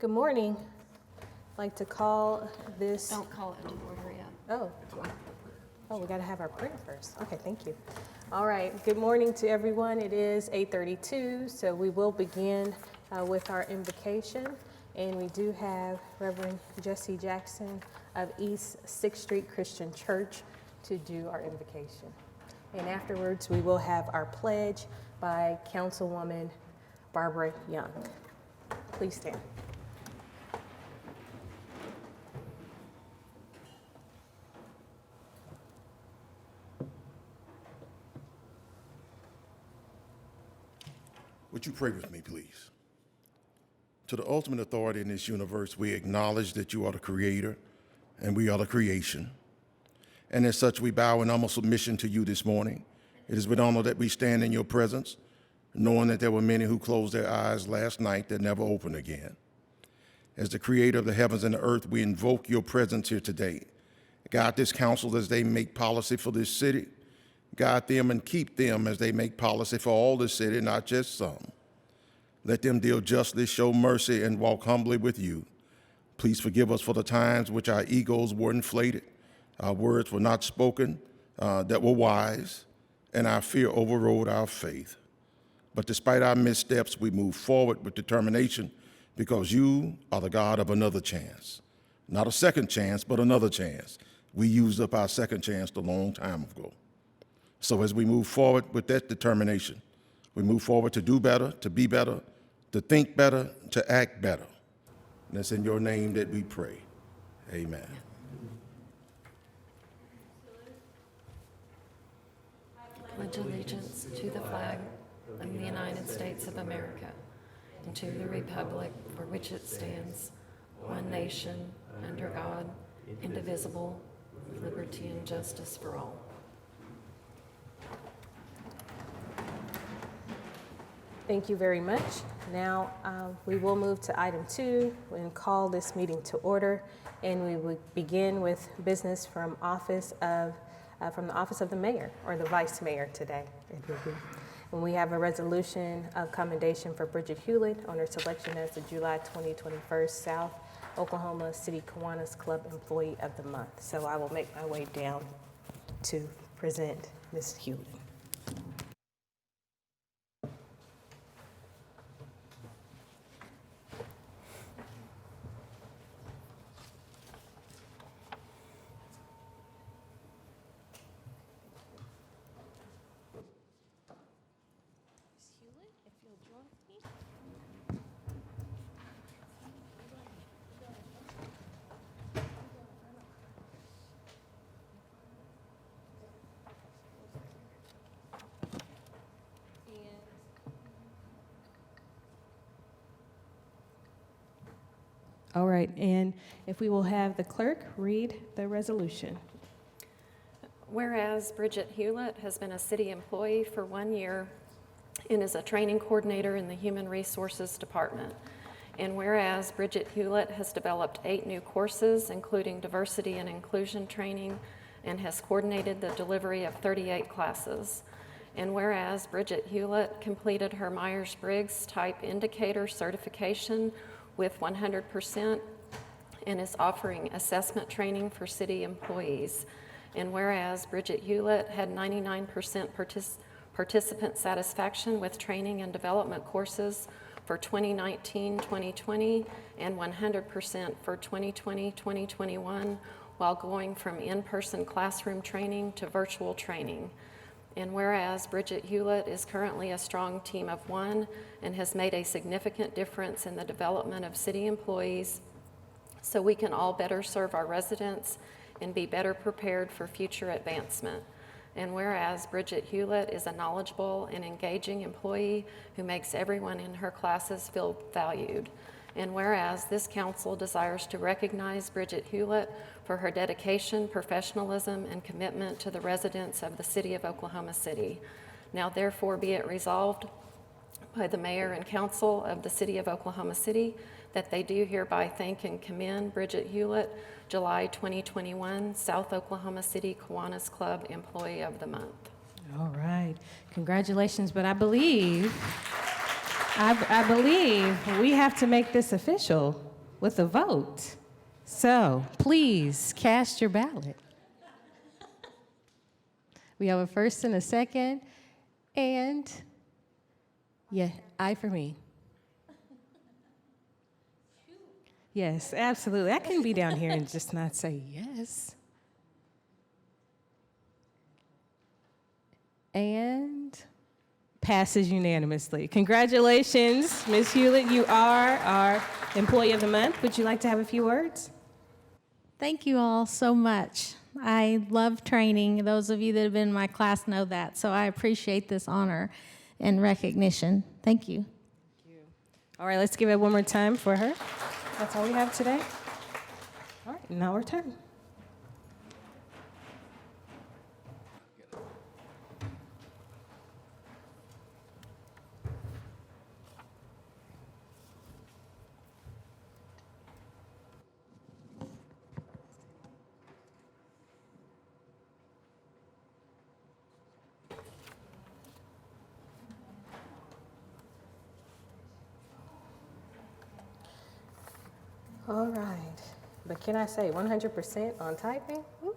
Good morning. I'd like to call this. Don't call it to order yet. Oh, we got to have our prayer first. Okay, thank you. All right, good morning to everyone. It is 8:32, so we will begin with our invocation. And we do have Reverend Jesse Jackson of East 6th Street Christian Church to do our invocation. And afterwards, we will have our pledge by Councilwoman Barbara Young. Please stand. Would you pray with me, please? To the ultimate authority in this universe, we acknowledge that you are the creator and we are the creation. And as such, we bow in humble submission to you this morning. It is with honor that we stand in your presence, knowing that there were many who closed their eyes last night that never opened again. As the creator of the heavens and the earth, we invoke your presence here today. Guide this council as they make policy for this city. Guide them and keep them as they make policy for all the city, not just some. Let them deal justly, show mercy, and walk humbly with you. Please forgive us for the times which our egos were inflated, our words were not spoken that were wise, and our fear overrode our faith. But despite our missteps, we move forward with determination because you are the God of another chance. Not a second chance, but another chance. We used up our second chance a long time ago. So as we move forward with that determination, we move forward to do better, to be better, to think better, to act better. And it's in your name that we pray. Amen. Pledge allegiance to the flag of the United States of America and to the republic for which it stands, one nation, under God, indivisible, with liberty and justice for all. Thank you very much. Now we will move to item 2 and call this meeting to order. And we would begin with business from the office of the mayor or the vice mayor today. And we have a resolution of commendation for Bridget Hewlett on her selection as the July 2021 South Oklahoma City Kiwanis Club Employee of the Month. So I will make my way down to present Ms. Hewlett. All right, and if we will have the clerk read the resolution. Whereas Bridget Hewlett has been a city employee for 1 year and is a training coordinator in the Human Resources Department. And whereas Bridget Hewlett has developed 8 new courses, including diversity and inclusion training, and has coordinated the delivery of 38 classes. And whereas Bridget Hewlett completed her Myers-Briggs Type Indicator certification with 100% and is offering assessment training for city employees. And whereas Bridget Hewlett had 99% participant satisfaction with training and development courses for 2019-2020 and 100% for 2020-2021 while going from in-person classroom training to virtual training. And whereas Bridget Hewlett is currently a strong team of 1 and has made a significant difference in the development of city employees so we can all better serve our residents and be better prepared for future advancement. And whereas Bridget Hewlett is a knowledgeable and engaging employee who makes everyone in her classes feel valued. And whereas this council desires to recognize Bridget Hewlett for her dedication, professionalism, and commitment to the residents of the city of Oklahoma City. Now therefore be it resolved by the mayor and council of the city of Oklahoma City that they do hereby thank and commend Bridget Hewlett, July 2021 South Oklahoma City Kiwanis Club Employee of the Month. All right, congratulations, but I believe we have to make this official. with a vote. So please cast your ballot. We have a first and a second, and yeah, aye for me. Yes, absolutely. I couldn't be down here and just not say yes. And passes unanimously. Congratulations, Ms. Hewlett. You are our Employee of the Month. Would you like to have a few words? Thank you all so much. I love training. Those of you that have been in my class know that, so I appreciate this honor and recognition. Thank you. All right, let's give it one more time for her. That's all we have today. All right, now our turn. All right, but can I say 100% on typing? Ooh.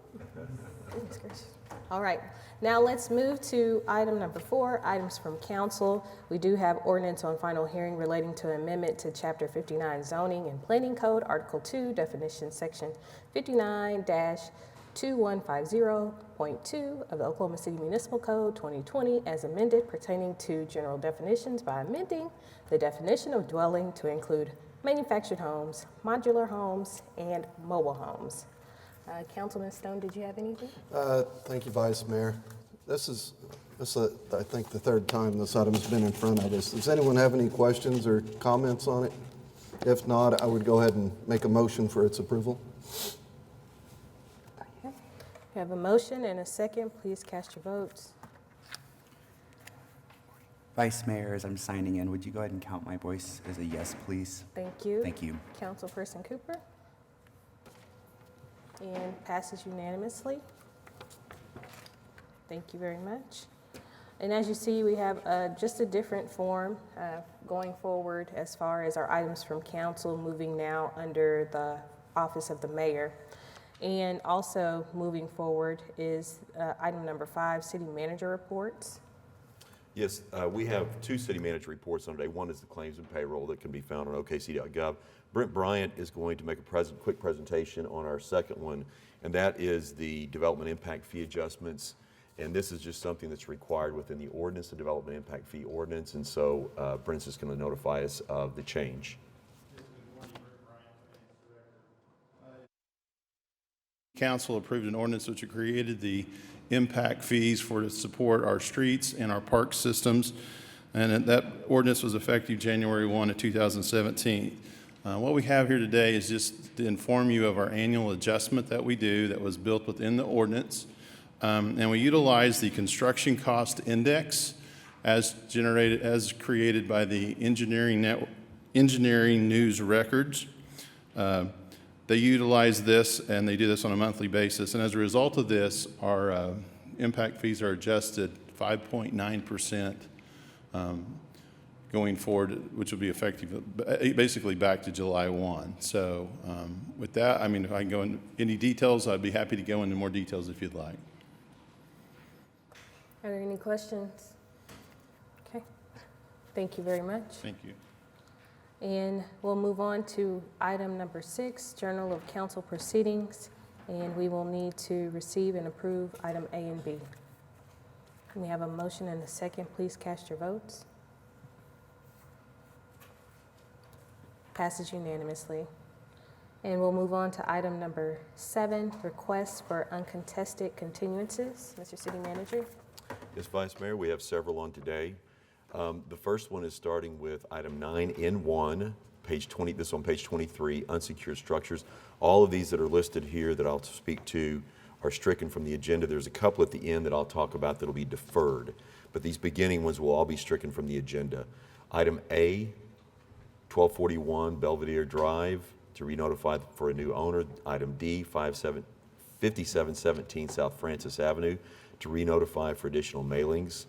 Goodness gracious. All right, now let's move to item number 4, items from council. We do have ordinance on final hearing relating to amendment to Chapter 59 Zoning and Planning Code, Article 2, definition section 59-2150.2 of the Oklahoma City Municipal Code 2020 as amended pertaining to general definitions by amending the definition of dwelling to include manufactured homes, modular homes, and mobile homes. Councilman Stone, did you have anything? Thank you, Vice Mayor. This is, I think, the third time this item's been in front of us. Does anyone have any questions or comments on it? If not, I would go ahead and make a motion for its approval. Okay. We have a motion and a second. Please cast your votes. Vice Mayor, as I'm signing in, would you go ahead and count my voice as a yes, please? Thank you. Thank you. Councilperson Cooper. And passes unanimously. Thank you very much. And as you see, we have just a different form going forward as far as our items from council moving now under the office of the mayor. And also moving forward is item number 5, city manager reports. Yes, we have 2 city manager reports on today. One is the claims and payroll that can be found on okc.gov. Brent Bryant is going to make a quick presentation on our second one, and that is the development impact fee adjustments. And this is just something that's required within the ordinance, the development impact fee ordinance, and so Brent's just going to notify us of the change. Council approved an ordinance which created the impact fees to support our streets and our park systems, and that ordinance was effective January 1 of 2017. What we have here today is just to inform you of our annual adjustment that we do that was built within the ordinance, and we utilize the construction cost index as created by the engineering news records. They utilize this, and they do this on a monthly basis. And as a result of this, our impact fees are adjusted 5.9% going forward, which will be effective basically back to July 1. So with that, I mean, if I can go into any details, I'd be happy to go into more details if you'd like. Are there any questions? Okay. Thank you very much. Thank you. And we'll move on to item number 6, Journal of Council Proceedings, and we will need to receive and approve item A and B. We have a motion and a second. Please cast your votes. Passes unanimously. And we'll move on to item number 7, requests for uncontested continuances. Mr. City Manager. Yes, Vice Mayor, we have several on today. The first one is starting with item 9N1, page 20. This is on page 23, unsecured structures. All of these that are listed here that I'll speak to are stricken from the agenda. There's a couple at the end that I'll talk about that'll be deferred, but these beginning ones will all be stricken from the agenda. Item A, 1241 Belvedere Drive to re-notify for a new owner. Item D, 5717 South Francis Avenue to re-notify for additional mailings.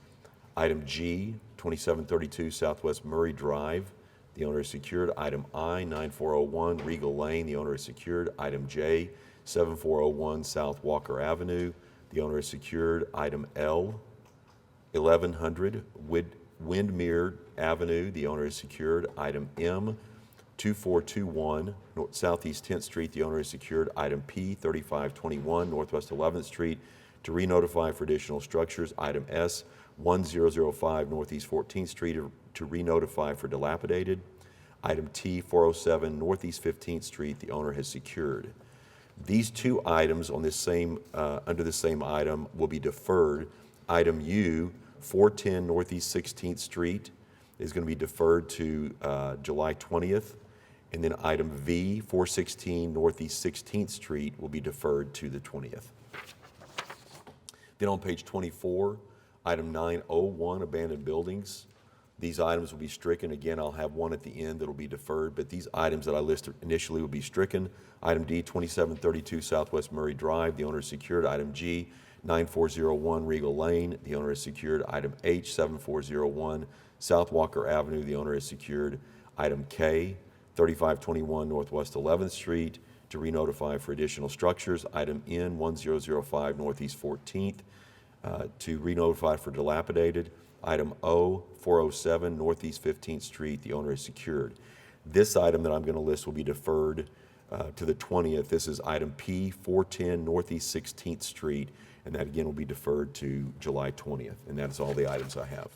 Item G, 2732 Southwest Murray Drive, the owner is secured. Item I, 9401 Regal Lane, the owner is secured. Item J, 7401 South Walker Avenue, the owner is secured. Item L, 1100 Windmere Avenue, the owner is secured. Item M, 2421 Southeast 10th Street, the owner is secured. Item P, 3521 Northwest 11th Street, to re-notify for additional structures. Item S, 1005 Northeast 14th Street, to re-notify for dilapidated. Item T, 407 Northeast 15th Street, the owner has secured. These two items on this same, under the same item will be deferred. Item U, 410 Northeast 16th Street, is going to be deferred to July 20th. And then item V, 416 Northeast 16th Street, will be deferred to the 20th. Then on page 24, item 901, abandoned buildings. These items will be stricken. Again, I'll have one at the end that will be deferred, but these items that I listed initially will be stricken. Item D, 2732 Southwest Murray Drive, the owner is secured. Item G, 9401 Regal Lane, the owner is secured. Item H, 7401 South Walker Avenue, the owner is secured. Item K, 3521 Northwest 11th Street, to re-notify for additional structures. Item N, 1005 Northeast 14th, to re-notify for dilapidated. Item O, 407 Northeast 15th Street, the owner is secured. This item that I'm going to list will be deferred to the 20th. This is item P, 410 Northeast 16th Street, and that again will be deferred to July 20th. And that's all the items I have.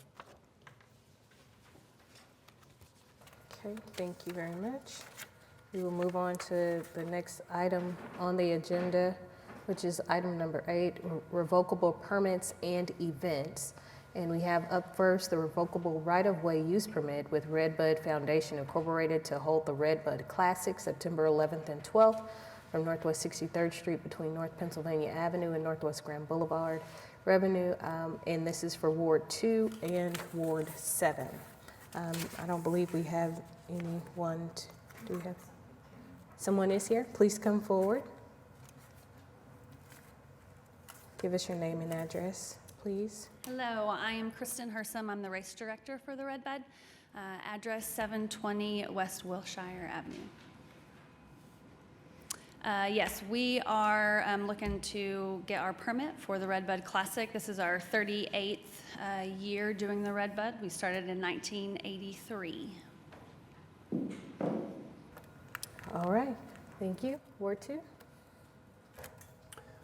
Okay, thank you very much. We will move on to the next item on the agenda, which is item number 8, revocable permits and events. And we have up first the revocable right-of-way use permit with Redbud Foundation Incorporated to hold the Redbud Classic September 11th and 12th from Northwest 63rd Street between North Pennsylvania Avenue and Northwest Grand Boulevard Revenue. And this is for Ward 2 and Ward 7. I don't believe we have anyone. Do we have? Someone is here. Please come forward. Give us your name and address, please. Hello, I am Kristen Hersom. I'm the race director for the Redbud. Address 720 West Wilshire Avenue. Yes, we are looking to get our permit for the Redbud Classic. This is our 38th year doing the Redbud. We started in 1983. All right, thank you. Ward 2.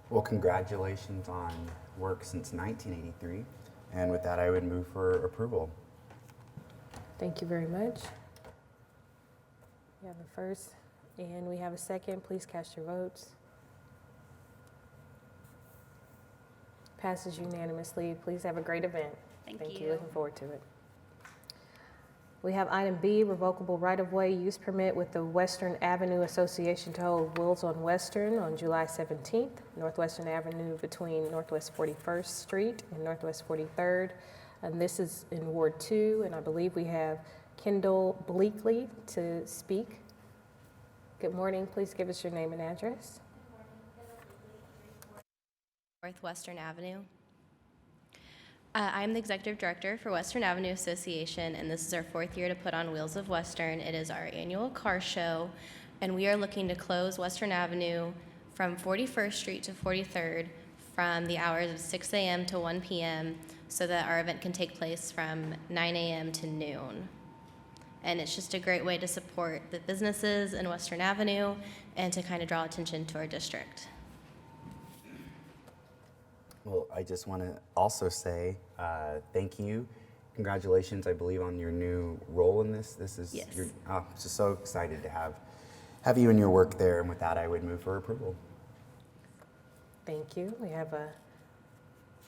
Well, congratulations on work since 1983. And with that, I would move for approval. Thank you very much. We have a first and we have a second. Please cast your votes. Passes unanimously. Please have a great event. Thank you. Looking forward to it. We have item B, revocable right-of-way use permit with the Western Avenue Association to hold Wheels on Western on July 17th, Northwestern Avenue between Northwest 41st Street and Northwest 43rd. And this is in Ward 2, and I believe we have Kendall Bleakley to speak. Good morning. Please give us your name and address. Northwestern Avenue. I'm the executive director for Western Avenue Association, and this is our 4th year to put on Wheels of Western. It is our annual car show, and we are looking to close Western Avenue from 41st Street to 43rd from the hours of 6 a.m. to 1 p.m. so that our event can take place from 9 a.m. to noon. And it's just a great way to support the businesses in Western Avenue and to kind of draw attention to our district. Well, I just want to also say thank you. Congratulations, I believe, on your new role in this. This is Yes. Just so excited to have you in your work there. And with that, I would move for approval. Thank you. We have a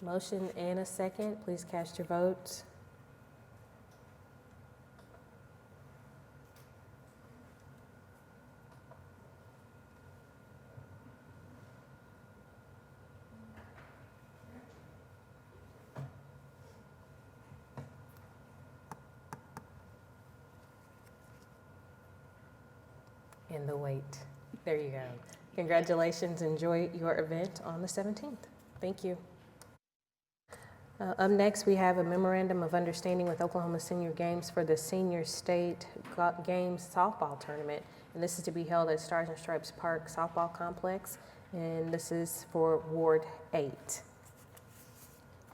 motion and a second. Please cast your votes. In the wait. There you go. Congratulations. Enjoy your event on the 17th. Thank you. Up next, we have a memorandum of understanding with Oklahoma Senior Games for the Senior State Games Softball Tournament. And this is to be held at Stars and Stripes Park Softball Complex. And this is for Ward 8.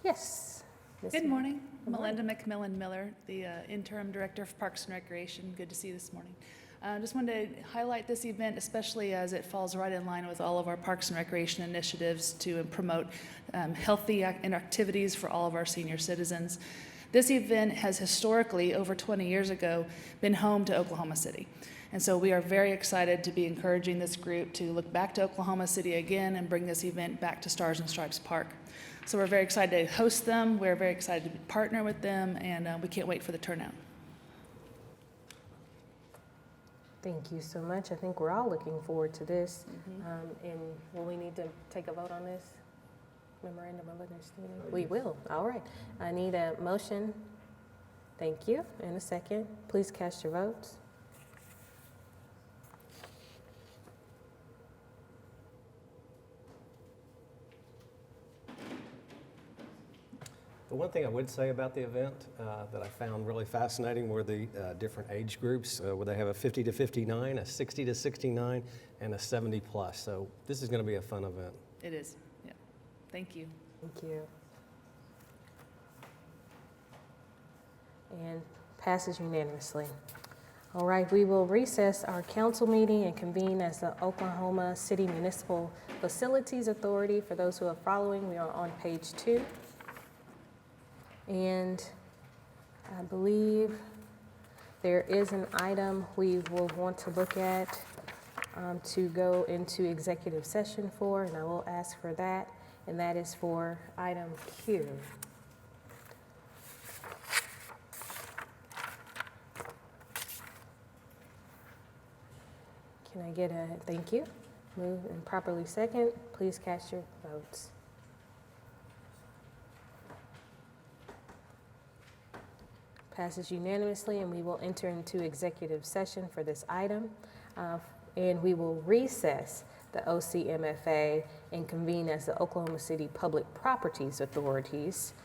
Yes. Ms. Good morning. Good morning. Melinda Mcmillan-Miller, the Interim Director of Parks and Recreation. Good to see you this morning. Just wanted to highlight this event, especially as it falls right in line with all of our Parks and Recreation initiatives to promote healthy activities for all of our senior citizens. This event has historically, over 20 years ago, been home to Oklahoma City. And so we are very excited to be encouraging this group to look back to Oklahoma City again and bring this event back to Stars and Stripes Park. So we're very excited to host them, we're very excited to partner with them, and we can't wait for the turnout. Thank you so much. I think we're all looking forward to this. And will we need to take a vote on this memorandum of understanding? We will. All right. I need a motion. Thank you. And a second. Please cast your votes. The one thing I would say about the event that I found really fascinating were the different age groups, where they have a 50 to 59, a 60 to 69, and a 70 plus. So this is going to be a fun event. It is. Yeah. Thank you. Thank you. And passes unanimously. All right, we will recess our council meeting and convene as the Oklahoma City Municipal Facilities Authority. For those who are following, we are on page 2. And I believe there is an item we will want to look at to go into executive session for, and I will ask for that, and that is for item Q. Can I get a thank you? Move and properly second. Please cast your votes. Passes unanimously, and we will enter into executive session for this item. And we will recess the OCMFA and convene as the Oklahoma City Public Properties Authorities.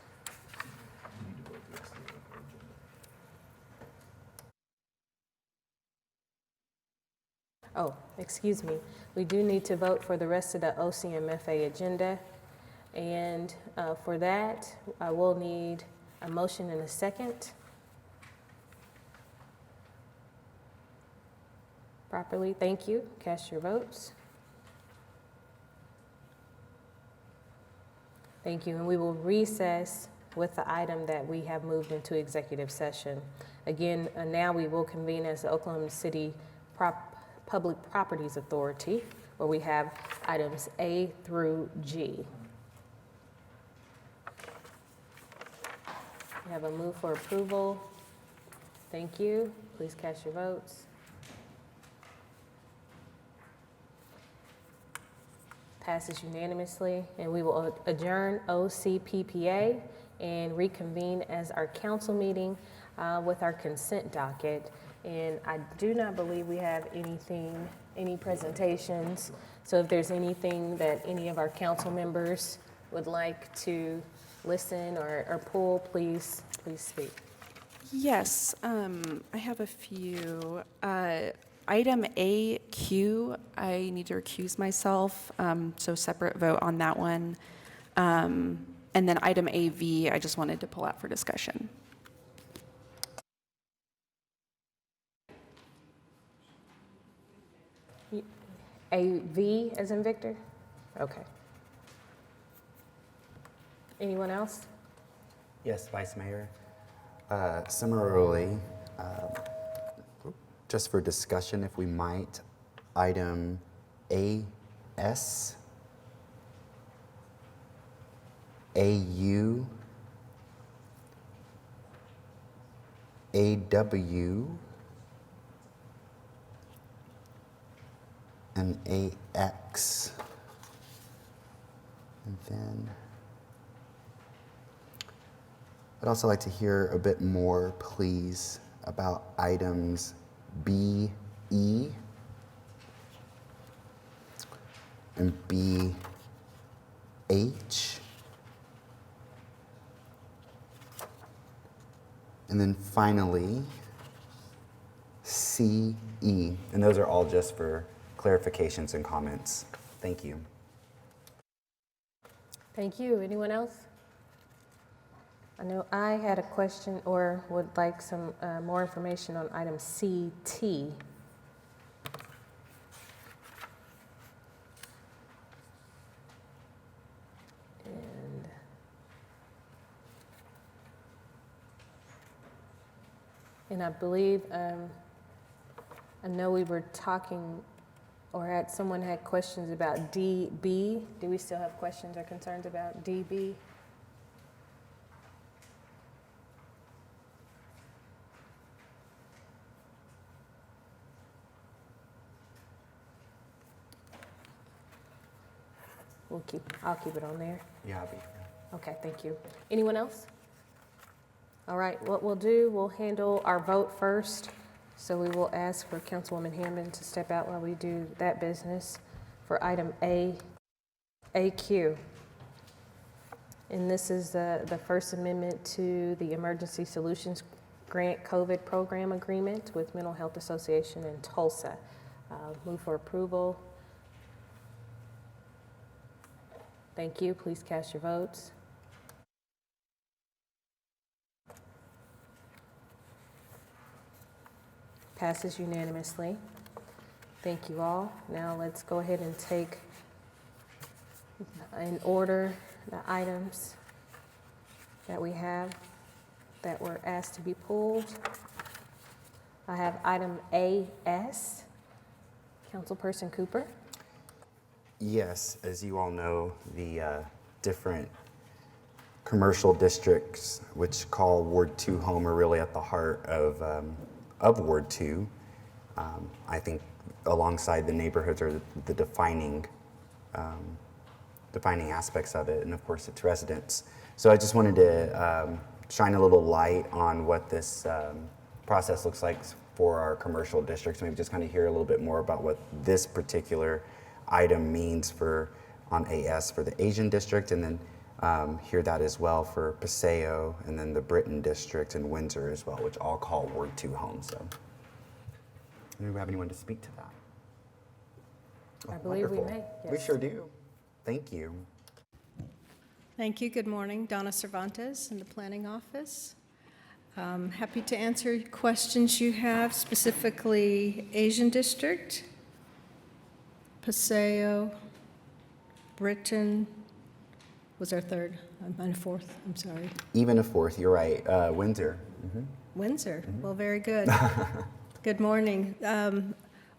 Oh, excuse me. We do need to vote for the rest of the OCMFA agenda. And for that, I will need a motion and a second. Properly, thank you. Cast your votes. Thank you, and we will recess with the item that we have moved into executive session. Again, now we will convene as the Oklahoma City Public Properties Authority, where we have items A through G. We have a move for approval. Thank you. Please cast your votes. Passes unanimously, and we will adjourn OCPPA and reconvene as our council meeting with our consent docket. And I do not believe we have any presentations. So if there's anything that any of our council members would like to listen or pull, please speak. Yes, I have a few. Item AQ, I need to recuse myself, so separate vote on that one. And then item AV, I just wanted to pull out for discussion. AV as in Victor? Okay. Anyone else? Yes, Vice Mayor. Similarly, just for discussion, if we might, item AS, AU, AW, and AX. And then I'd also like to hear a bit more, please, about items BE and BH And then finally, CE. And those are all just for clarifications and comments. Thank you. Thank you. Anyone else? I know I had a question or would like some more information on item CT. And I believe, I know we were talking, or someone had questions about DB. Do we still have questions or concerns about DB? I'll keep it on there. Yeah, I'll be. Okay, thank you. Anyone else? All right, what we'll do, we'll handle our vote first. So we will ask for Councilwoman Hammond to step out while we do that business for item AQ. And this is the first amendment to the Emergency Solutions Grant COVID Program Agreement with Mental Health Association in Tulsa. Move for approval. Thank you. Please cast your votes. Passes unanimously. Thank you all. Now let's go ahead and take in order the items that we have that were asked to be pulled. I have item AS. Councilperson Cooper. Yes, as you all know, the different commercial districts which call Ward 2 home are really at the heart of Ward 2. I think alongside the neighborhoods are the defining aspects of it, and of course its residents. So I just wanted to shine a little light on what this process looks like for our commercial districts, maybe just kind of hear a little bit more about what this particular item means on AS for the Asian district, and then hear that as well for Paseo, and then the Britain district and Windsor as well, which all call Ward 2 home. So, do we have anyone to speak to that? I believe wonderful. we may. Yes. We sure do. Thank you. Thank you. Good morning. Donna Cervantes in the Planning Office. Happy to answer questions you have, specifically Asian District, Paseo, Britain, was our third, and a fourth, I'm sorry. Even a fourth, you're right. Windsor. Mm-hmm. Windsor, well, very good. Good morning.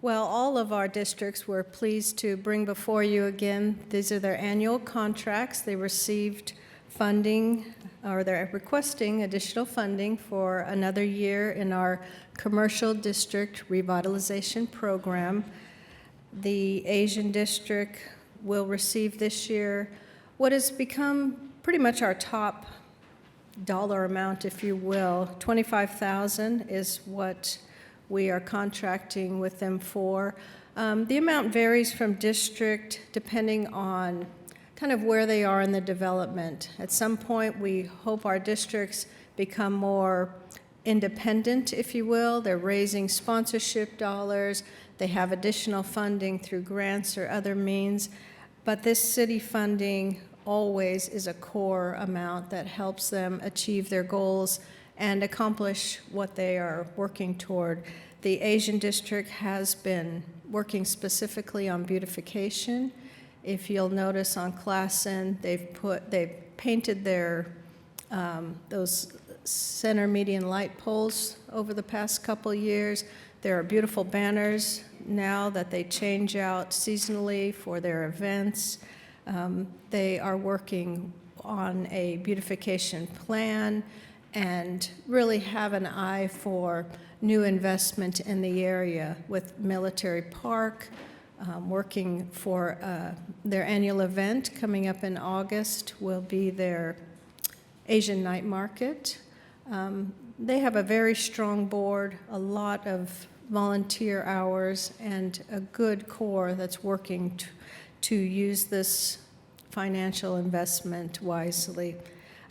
Well, all of our districts were pleased to bring before you again. These are their annual contracts. They received funding, or they're requesting additional funding for another year in our commercial district revitalization program. The Asian district will receive this year what has become pretty much our top dollar amount, if you will. $25,000 is what we are contracting with them for. The amount varies from district depending on kind of where they are in the development. At some point, we hope our districts become more independent, if you will. They're raising sponsorship dollars. They have additional funding through grants or other means. But this city funding always is a core amount that helps them achieve their goals and accomplish what they are working toward. The Asian district has been working specifically on beautification. If you'll notice on Classen, they've painted their those center median light poles over the past couple years. There are beautiful banners now that they change out seasonally for their events. They are working on a beautification plan and really have an eye for new investment in the area with Military Park, working for their annual event coming up in August will be their Asian Night Market. They have a very strong board, a lot of volunteer hours, and a good core that's working to use this financial investment wisely.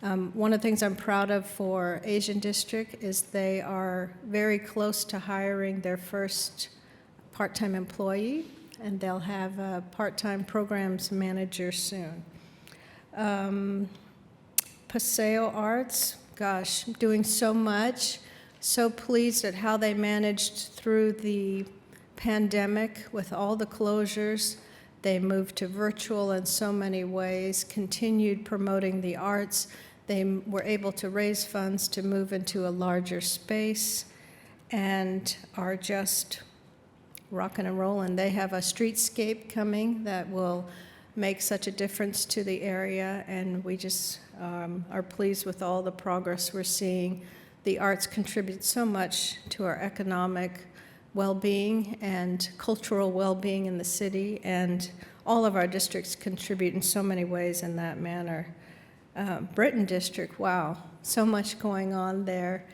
One of the things I'm proud of for Asian District is they are very close to hiring their first part-time employee, and they'll have a part-time programs manager soon. Paseo Arts, gosh, doing so much. So pleased at how they managed through the pandemic with all the closures. They moved to virtual in so many ways, continued promoting the arts. They were able to raise funds to move into a larger space and are just rocking and rolling. They have a streetscape coming that will make such a difference to the area, and we just are pleased with all the progress we're seeing. The arts contribute so much to our economic well-being and cultural well-being in the city, and all of our districts contribute in so many ways in that manner. Britain District, wow, so much going on there.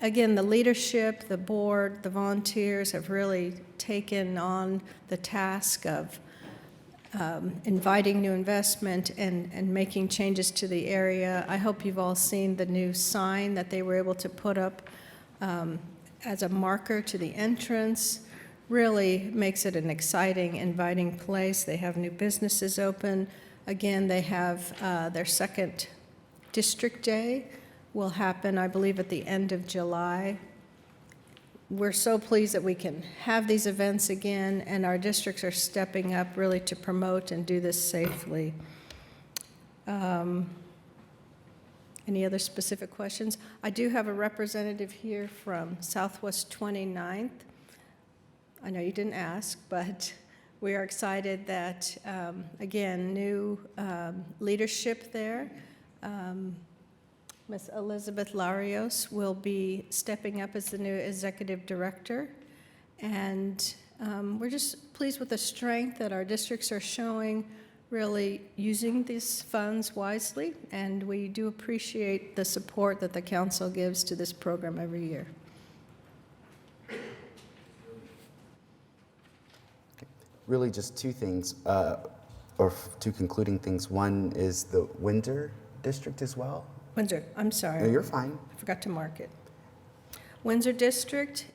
Again, the leadership, the board, the volunteers have really taken on the task of inviting new investment and making changes to the area. I hope you've all seen the new sign that they were able to put up as a marker to the entrance. Really makes it an exciting, inviting place. They have new businesses open. Again, they have their second district day will happen, I believe, at the end of July. We're so pleased that we can have these events again, and our districts are stepping up really to promote and do this safely. Any other specific questions? I do have a representative here from Southwest 29th. I know you didn't ask, but we are excited that, again, new leadership there. Ms. Elizabeth Larios will be stepping up as the new executive director. And we're just pleased with the strength that our districts are showing, really using these funds wisely. And we do appreciate the support that the council gives to this program every year. Really just two things, or two concluding things. One is the Windsor District as well. Windsor, I'm sorry. No, you're fine. I forgot to mark it. Windsor District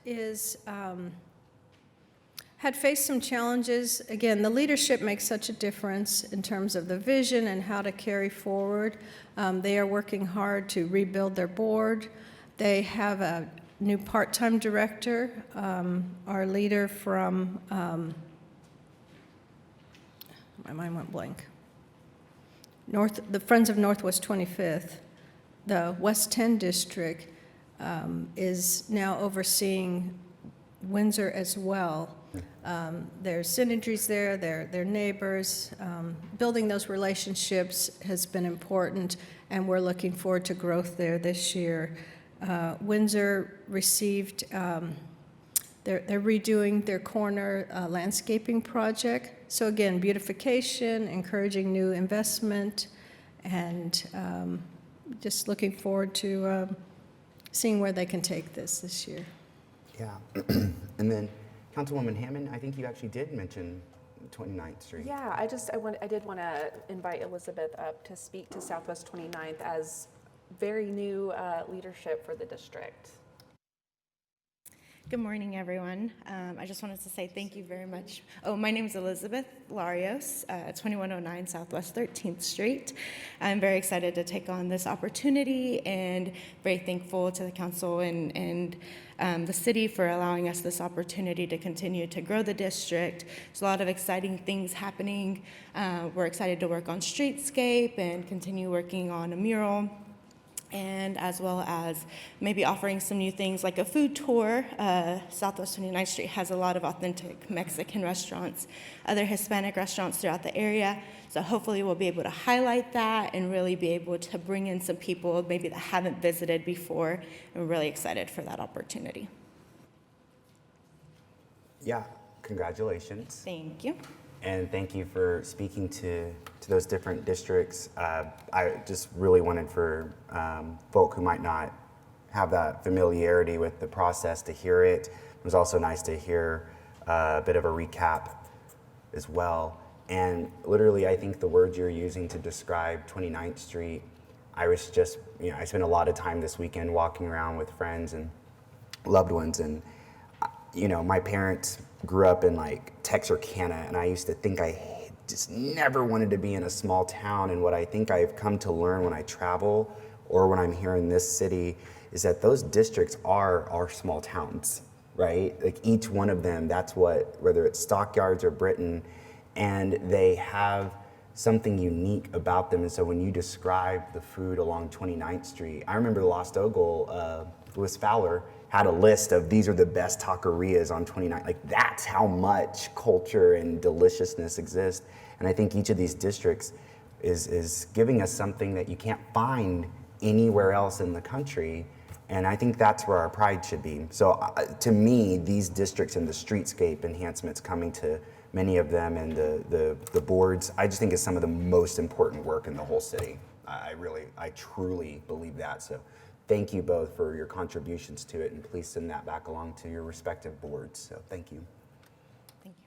had faced some challenges. Again, the leadership makes such a difference in terms of the vision and how to carry forward. They are working hard to rebuild their board. They have a new part-time director. Our leader from, my mind went blank. The Friends of Northwest 25th. The West 10 District is now overseeing Windsor as well. There's synergies there, they're neighbors. Building those relationships has been important, and we're looking forward to growth there this year. Windsor received, they're redoing their corner landscaping project. So again, beautification, encouraging new investment, and just looking forward to seeing where they can take this year. Yeah. And then Councilwoman Hammond, I think you actually did mention 29th Street. Yeah, I did want to invite Elizabeth up to speak to Southwest 29th as very new leadership for the district. Good morning, everyone. I just wanted to say thank you very much. Oh, my name is Elizabeth Larios, 2109 Southwest 13th Street. I'm very excited to take on this opportunity and very thankful to the council and the city for allowing us this opportunity to continue to grow the district. There's a lot of exciting things happening. We're excited to work on streetscape and continue working on a mural, and as well as maybe offering some new things like a food tour. Southwest 29th Street has a lot of authentic Mexican restaurants, other Hispanic restaurants throughout the area. So hopefully we'll be able to highlight that and really be able to bring in some people maybe that haven't visited before. And we're really excited for that opportunity. Yeah, congratulations. Thank you. And thank you for speaking to those different districts. I just really wanted for folk who might not have that familiarity with the process to hear it. It was also nice to hear a bit of a recap as well. And literally, I think the words you're using to describe 29th Street, I was just, I spent a lot of time this weekend walking around with friends and loved ones. And, my parents grew up in like Texarkana, and I used to think I just never wanted to be in a small town. And what I think I've come to learn when I travel or when I'm here in this city is that those districts are our small towns, right? Like each one of them, that's whether it's Stockyards or Britain, and they have something unique about them. And so when you describe the food along 29th Street, I remember Lost Ogle, Louis Fowler had a list of these are the best taquerias on 29th. Like that's how much culture and deliciousness exists. And I think each of these districts is giving us something that you can't find anywhere else in the country. And I think that's where our pride should be. So to me, these districts and the streetscape enhancements coming to many of them and the boards, I just think is some of the most important work in the whole city. I truly believe that. So thank you both for your contributions to it, and please send that back along to your respective boards. So thank you. Thank you.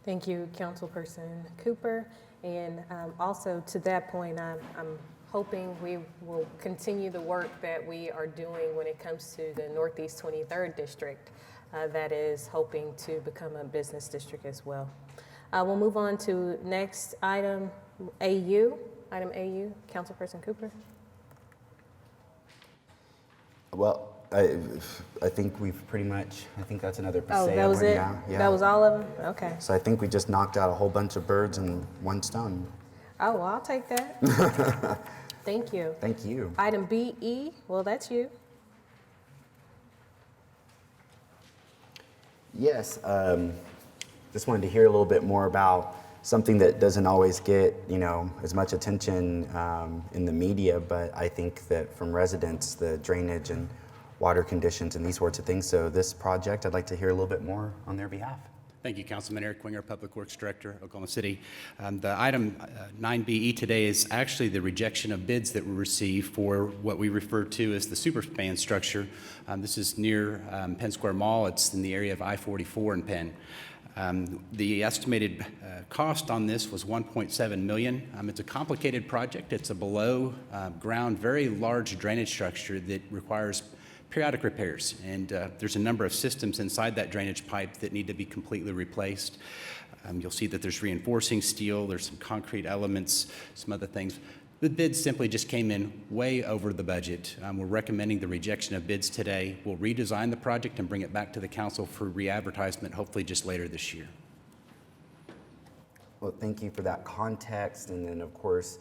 Thank you, Councilperson Cooper. And also to that point, I'm hoping we will continue the work that we are doing when it comes to the Northeast 23rd District that is hoping to become a business district as well. We'll move on to next item, AU. Item AU, Councilperson Cooper. Well, I think we've pretty much, I think that's another Oh, that was it? Yeah. That was all of them? Okay. So I think we just knocked out a whole bunch of birds in one stone. Oh, well, I'll take that. Thank you. Thank you. Item BE, well, that's you. Yes, just wanted to hear a little bit more about something that doesn't always get, as much attention in the media, but I think that from residents, the drainage and water conditions and these sorts of things. So this project, I'd like to hear a little bit more on their behalf. Thank you, Councilman Eric Winger, Public Works Director, Oklahoma City. The item 9BE today is actually the rejection of bids that were received for what we refer to as the Superband Structure. This is near Penn Square Mall. It's in the area of I-44 in Penn. The estimated cost on this was $1.7 million. It's a complicated project. It's a below ground, very large drainage structure that requires periodic repairs, and there's a number of systems inside that drainage pipe that need to be completely replaced. You'll see that there's reinforcing steel, there's some concrete elements, some other things. The bids simply just came in way over the budget. We're recommending the rejection of bids today. We'll redesign the project and bring it back to the council for re-advertisement, hopefully just later this year. Well, thank you for that context, and then of course,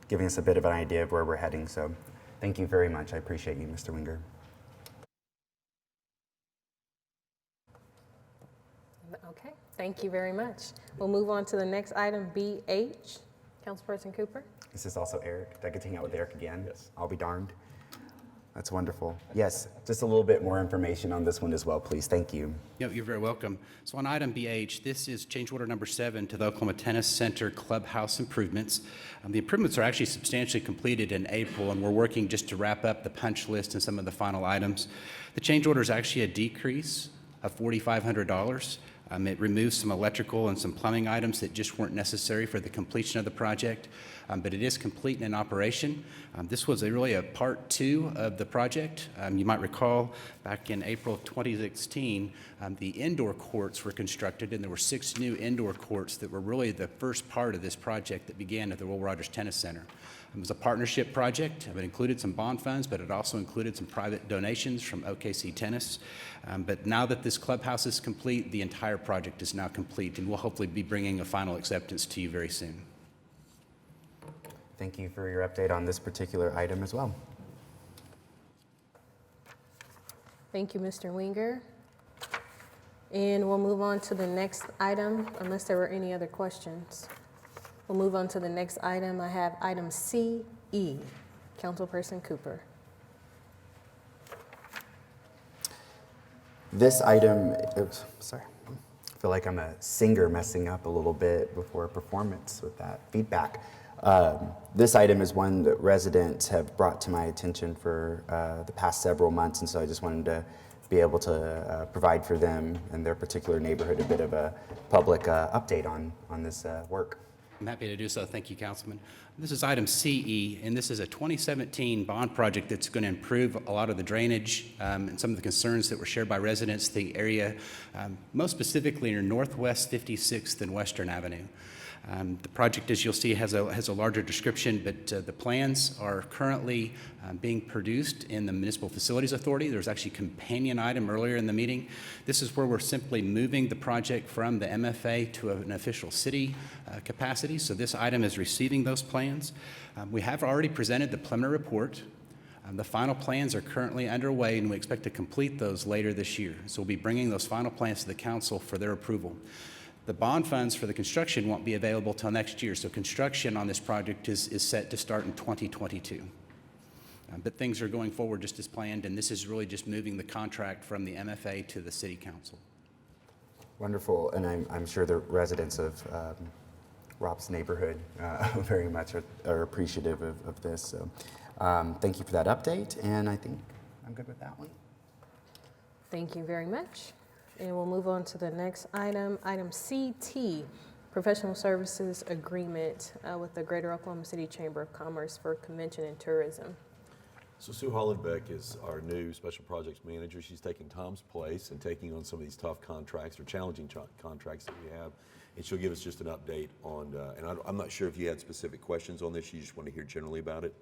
giving us a bit of an idea of where we're heading. So thank you very much. I appreciate you, Mr. Winger. Okay, thank you very much. We'll move on to the next item, BH. Councilperson Cooper. This is also Eric. Did I get to hang out with Eric again? Yes. I'll be darned. That's wonderful. Yes, just a little bit more information on this one as well, please. Thank you. Yep, you're very welcome. So on item BH, this is change order number 7 to the Oklahoma Tennis Center clubhouse improvements. The improvements are actually substantially completed in April, and we're working just to wrap up the punch list and some of the final items. The change order is actually a decrease of $4,500. It removes some electrical and some plumbing items that just weren't necessary for the completion of the project, but it is complete and in operation. This was really a part 2 of the project. You might recall back in April of 2016, the indoor courts were constructed, and there were 6 new indoor courts that were really the first part of this project that began at the Will Rogers Tennis Center. It was a partnership project. It included some bond funds, but it also included some private donations from OKC Tennis. But now that this clubhouse is complete, the entire project is now complete, and we'll hopefully be bringing a final acceptance to you very soon. Thank you for your update on this particular item as well. Thank you, Mr. Winger. And we'll move on to the next item, unless there were any other questions. We'll move on to the next item. I have item CE, Councilperson Cooper. This item, oops, sorry. I feel like I'm a singer messing up a little bit before a performance with that feedback. This item is one that residents have brought to my attention for the past several months, and so I just wanted to be able to provide for them and their particular neighborhood a bit of a public update on this work. I'm happy to do so. Thank you, Councilman. This is item CE, and this is a 2017 bond project that's going to improve a lot of the drainage and some of the concerns that were shared by residents in the area, most specifically near Northwest 56th and Western Avenue. The project, as you'll see, has a larger description, but the plans are currently being produced in the Municipal Facilities Authority. There's actually a companion item earlier in the meeting. This is where we're simply moving the project from the MFA to an official city capacity. So this item is receiving those plans. We have already presented the preliminary report. The final plans are currently underway, and we expect to complete those later this year. So we'll be bringing those final plans to the council for their approval. The bond funds for the construction won't be available till next year, so construction on this project is set to start in 2022. But things are going forward just as planned, and this is really just moving the contract from the MFA to the City Council. Wonderful, and I'm sure the residents of Rob's neighborhood very much are appreciative of this. So thank you for that update, and I think I'm good with that one. Thank you very much. And we'll move on to the next item, item CT, Professional Services Agreement with the Greater Oklahoma City Chamber of Commerce for Convention and Tourism. So Sue Hollenbeck is our new Special Projects Manager. She's taking Tom's place and taking on some of these tough contracts or challenging contracts that we have. And she'll give us just an update on, and I'm not sure if you had specific questions on this, you just want to hear generally about it?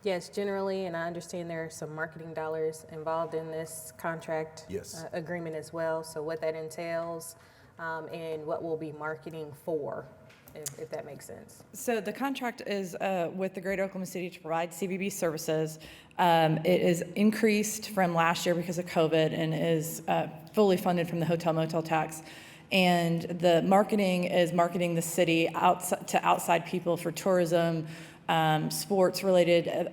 Yes, generally, and I understand there are some marketing dollars involved in this contract agreement as well. So what that entails and what we'll be marketing for, if that makes sense. So the contract is with the Greater Oklahoma City to provide CBB services. It is increased from last year because of COVID and is fully funded from the hotel motel tax. And the marketing is marketing the city to outside people for tourism, sports-related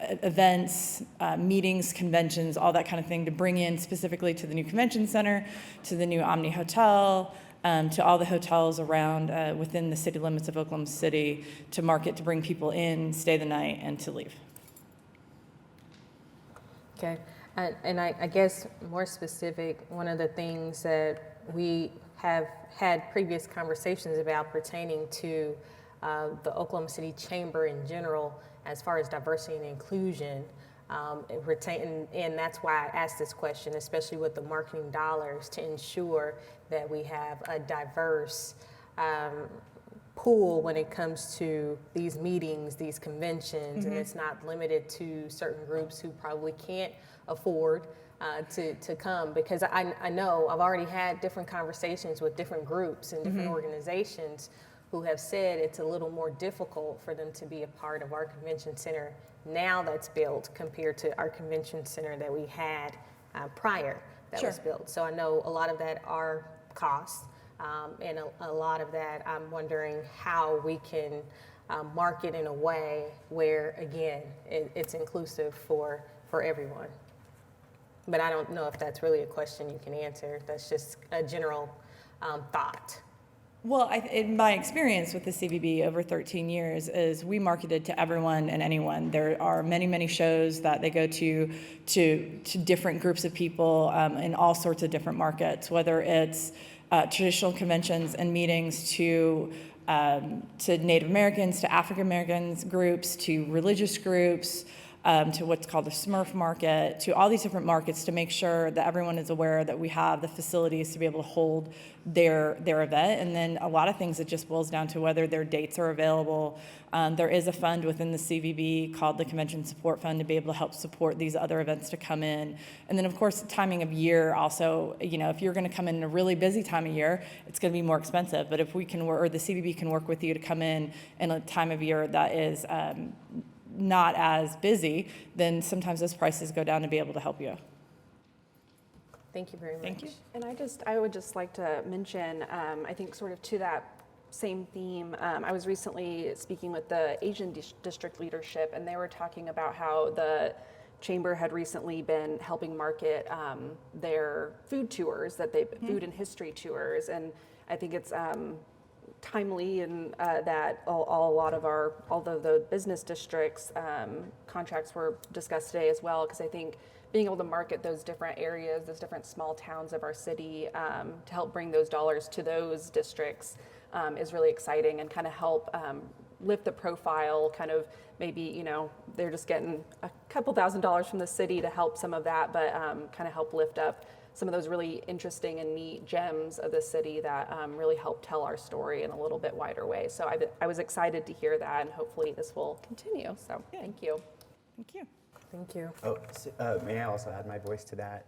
events, meetings, conventions, all that kind of thing to bring in specifically to the new convention center, to the new Omni Hotel, to all the hotels around within the city limits of Oklahoma City to market, to bring people in, stay the night, and to leave. Okay, and I guess more specific, one of the things that we have had previous conversations about pertaining to the Oklahoma City Chamber in general, as far as diversity and inclusion, and that's why I asked this question, especially with the marketing dollars, to ensure that we have a diverse pool when it comes to these meetings, these conventions, and it's not limited to certain groups who probably can't afford to come, because I know I've already had different conversations with different groups and different organizations who have said it's a little more difficult for them to be a part of our convention center now that's built compared to our convention center that we had prior that was built. So I know a lot of that are costs, and a lot of that I'm wondering how we can market in a way where, again, it's inclusive for everyone. But I don't know if that's really a question you can answer. That's just a general thought. Well, in my experience with the CVB over 13 years is we marketed to everyone and anyone. There are many, many shows that they go to different groups of people in all sorts of different markets, whether it's traditional conventions and meetings to Native Americans, to African Americans groups, to religious groups, to what's called the Smurf market, to all these different markets to make sure that everyone is aware that we have the facilities to be able to hold their event. And then a lot of things, it just boils down to whether their dates are available. There is a fund within the CVB called the Convention Support Fund to be able to help support these other events to come in. And then of course, the timing of year also, if you're gonna come in a really busy time of year, it's gonna be more expensive. But if we can, or the CVB can work with you to come in a time of year that is not as busy, then sometimes those prices go down to be able to help you. Thank you very much. Thank you. And I would just like to mention, I think sort of to that same theme, I was recently speaking with the Asian district leadership, and they were talking about how the chamber had recently been helping market their food tours, food and history tours, and I think it's timely and that a lot of our, although the business districts contracts were discussed today as well, because I think being able to market those different areas, those different small towns of our city to help bring those dollars to those districts is really exciting and kind of help lift the profile, kind of maybe, you know, they're just getting a couple $1,000s from the city to help some of that, but kind of help lift up some of those really interesting and neat gems of the city that really help tell our story in a little bit wider way. So I was excited to hear that, and hopefully this will continue. So thank you. Thank you. Thank you. Oh, so, may I also add my voice to that?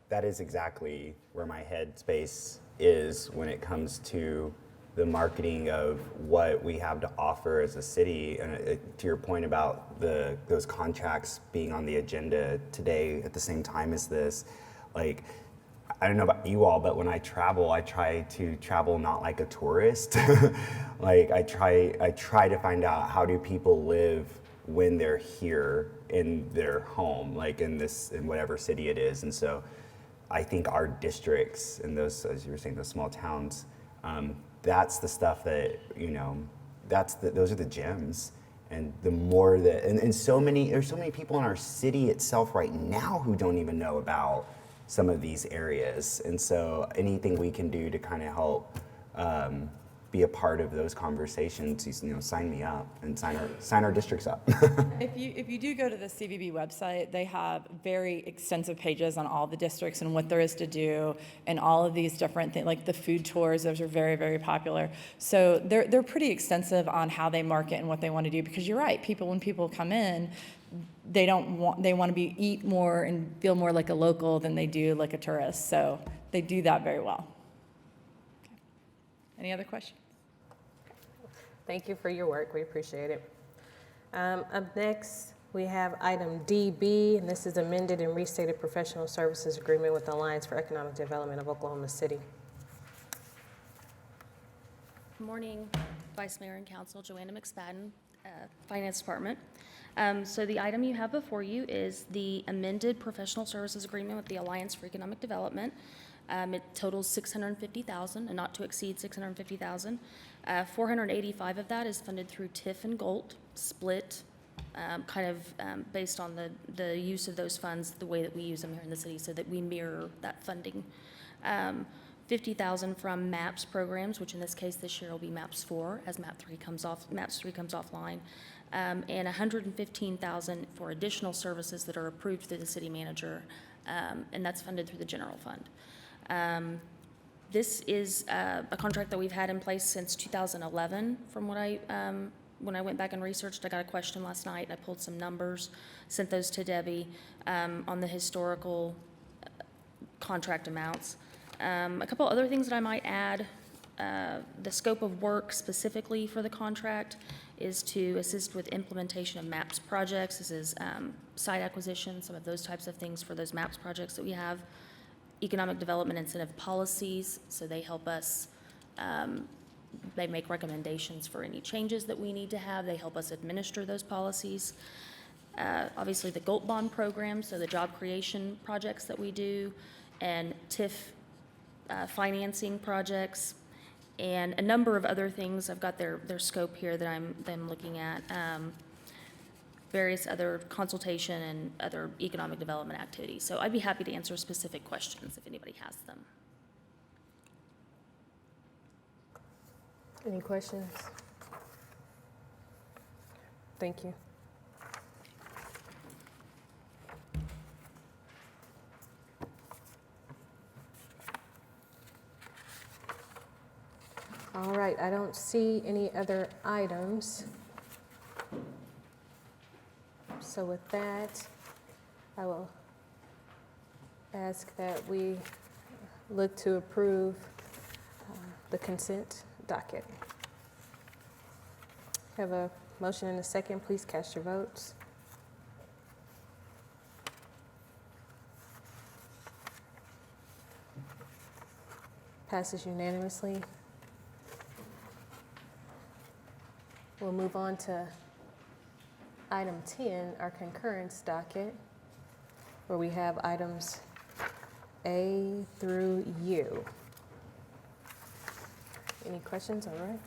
That is exactly where my headspace is when it comes to the marketing of what we have to offer as a city. And to your point about those contracts being on the agenda today at the same time as this, like, I don't know about you all, but when I try to travel not like a tourist. Like I try to find out, how do people live when they're here in their home, like in whatever city it is. And so I think our districts and those, as you were saying, those small towns, that's the stuff that, you know, those are the gems. And the more that, and there's so many people in our city itself right now who don't even know about some of these areas. And so anything we can do to kind of help be a part of those conversations, you know, sign me up and sign our districts up. If you do go to the CVB website, they have very extensive pages on all the districts and what there is to do and all of these different things, like the food tours. Those are very, very popular. So they're pretty extensive on how they market and what they want to do, because you're right, when people come in, they want to eat more and feel more like a local than they do like a tourist. So they do that very well. Okay. Any other questions? Thank you for your work. We appreciate it. Up next, we have item DB, and this is amended and restated professional services agreement with the Alliance for Economic Development of Oklahoma City. Good morning, Vice Mayor and Council. Joanna McSpadden, Finance Department. So the item you have before you is the amended professional services agreement with the Alliance for Economic Development. It totals $650,000 and not to exceed $650,000. 485 of that is funded through TIF and GOLT, split based on the use of those funds, the way that we use them here in the city, so that we mirror that funding. 50,000 from MAPS programs, which in this case this year will be MAPS 4 as MAPS 3 comes offline, and 115,000 for additional services that are approved through the city manager, and that's funded through the general fund. This is a contract that we've had in place since 2011. From what when I went back and researched, I got a question last night. I pulled some numbers, sent those to Debbie on the historical contract amounts. A couple other things that I might add. The scope of work specifically for the contract is to assist with implementation of MAPS projects. This is site acquisition, some of those types of things for those MAPS projects that we have. Economic development incentive policies, so they help us, they make recommendations for any changes that we need to have. They help us administer those policies. Obviously the GOLT bond program, so the job creation projects that we do, and TIF financing projects, and a number of other things. I've got their scope here that I'm looking at. Various other consultation and other economic development activities. So I'd be happy to answer specific questions if anybody has them. Any questions? Thank you. All right, I don't see any other items. So with that, I will ask that we look to approve the consent docket. Have a motion and a second. Please cast your votes. Passes unanimously. We'll move on to item 10, our concurrence docket, where we have items A through U. Any questions? All right.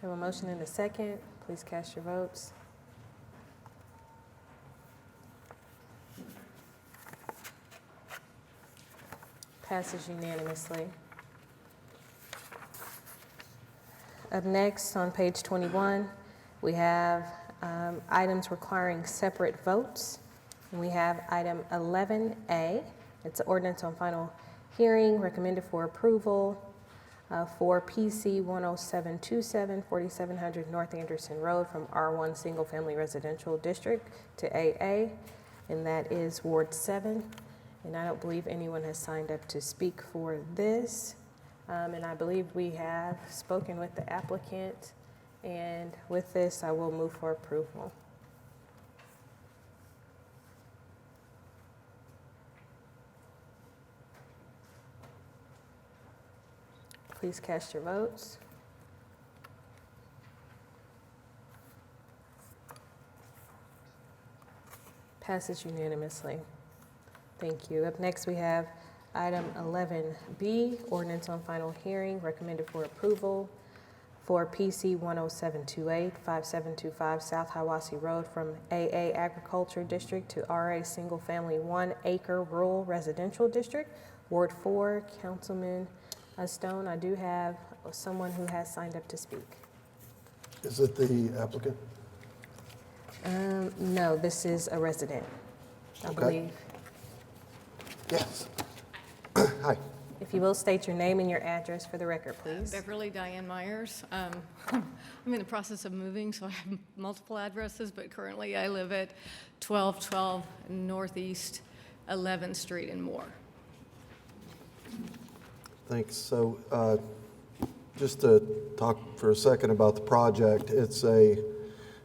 Have a motion and a second. Please cast your votes. Passes unanimously. Up next, on page 21, we have items requiring separate votes. And we have item 11A. It's an ordinance on final hearing, recommended for approval for PC 10727, 4700 North Anderson Road from R1 Single Family Residential District to AA, and that is Ward 7. And I don't believe anyone has signed up to speak for this. And I believe we have spoken with the applicant. And with this, I will move for approval. Please cast your votes. Passes unanimously. Thank you. Up next, we have item 11B, ordinance on final hearing, recommended for approval for PC 10728, 5725 South Hiawassee Road from AA Agriculture District to RA Single Family 1 Acre Rural Residential District, Ward 4, Councilman Stone. I do have someone who has signed up to speak. Is it the applicant? No, this is a resident, I believe. Yes. Hi. If you will state your name and your address for the record, please. Beverly Diane Myers. I'm in the process of moving, so I have multiple addresses, but currently I live at 1212 Northeast 11th Street in Moore. Thanks. So just to talk for a second about the project,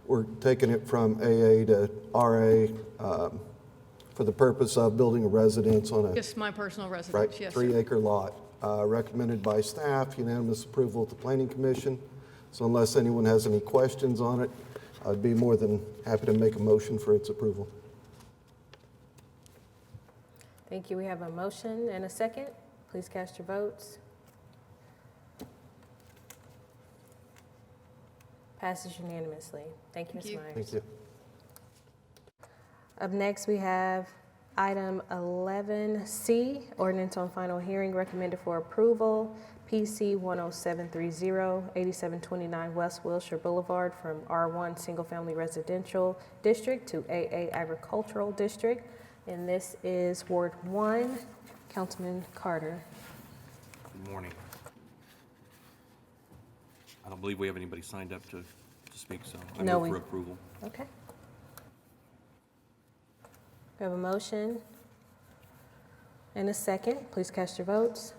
we're taking it from AA to RA for the purpose of building a residence on a Just my personal residence, right, yes, 3-acre lot. Recommended by staff, unanimous approval at the Planning Commission. So unless anyone has any questions on it, I'd be more than happy to make a motion for its approval. Thank you. We have a motion and a second. Please cast your votes. Passes unanimously. Thank you, Ms. Myers. Thank you. Up next, we have item 11C, ordinance on final hearing, recommended for approval, PC 10730, 8729 West Wilshire Boulevard from R1 Single Family Residential District to AA Agricultural District. And this is Ward 1. Councilman Carter. Good morning. I don't believe we have anybody signed up to speak, so I move for approval. Okay. We have a motion and a second. Please cast your votes.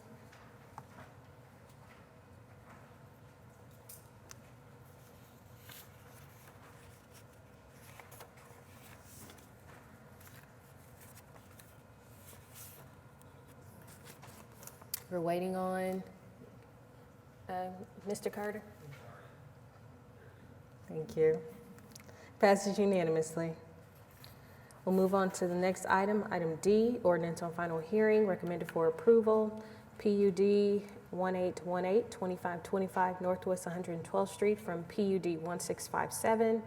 We're waiting on Mr. Carter. Thank you. Passes unanimously. We'll move on to the next item, item D, ordinance on final hearing, recommended for approval, PUD 1818, 2525 Northwest 112th Street from PUD 1657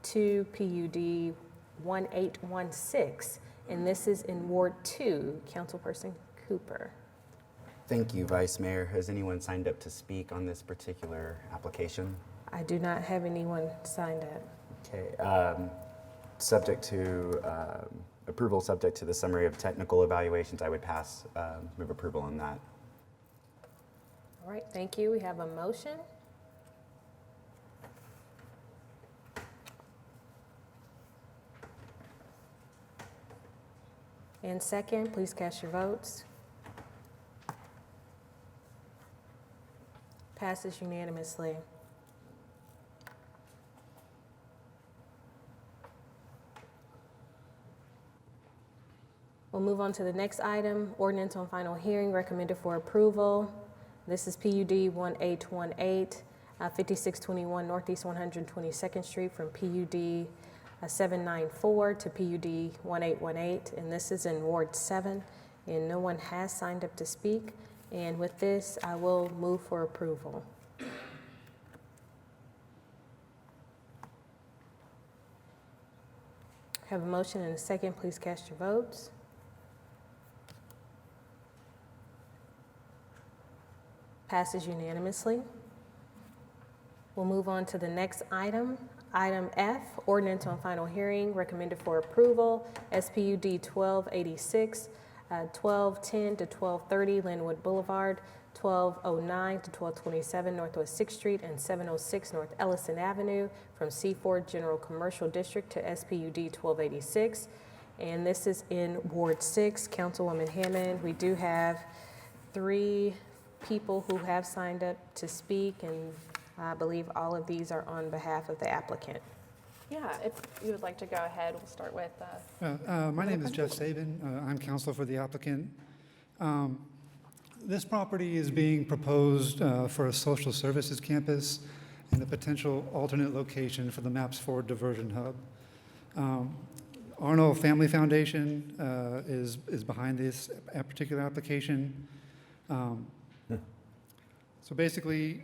to PUD 1816. And this is in Ward 2, Councilperson Cooper. Thank you, Vice Mayor. Has anyone signed up to speak on this particular application? I do not have anyone signed up. Okay. Subject to approval, subject to the summary of technical evaluations, I would move approval on that. All right, thank you. We have a motion. And second, please cast your votes. Passes unanimously. We'll move on to the next item, ordinance on final hearing, recommended for approval. This is PUD 1818, 5621 Northeast 122nd Street from PUD 794 to PUD 1818, and this is in Ward 7, and no one has signed up to speak. And with this, I will move for approval. Have a motion and a second. Please cast your votes. Passes unanimously. We'll move on to the next item. Item F, ordinance on final hearing, recommended for approval, SPUD 1286, 1210 to 1230 Linwood Boulevard, 1209 to 1227 Northwest 6th Street, and 706 North Ellison Avenue from C4 General Commercial District to SPUD 1286. And this is in Ward 6. Councilwoman Hammond, we do have 3 people who have signed up to speak, and I believe all of these are on behalf of the applicant. Yeah, if you would like to go ahead, we'll start with. My name is Jeff Sabin. I'm counsel for the applicant. This property is being proposed for a social services campus and a potential alternate location for the MAPS 4 diversion hub. Arnold Family Foundation is behind this particular application. So basically,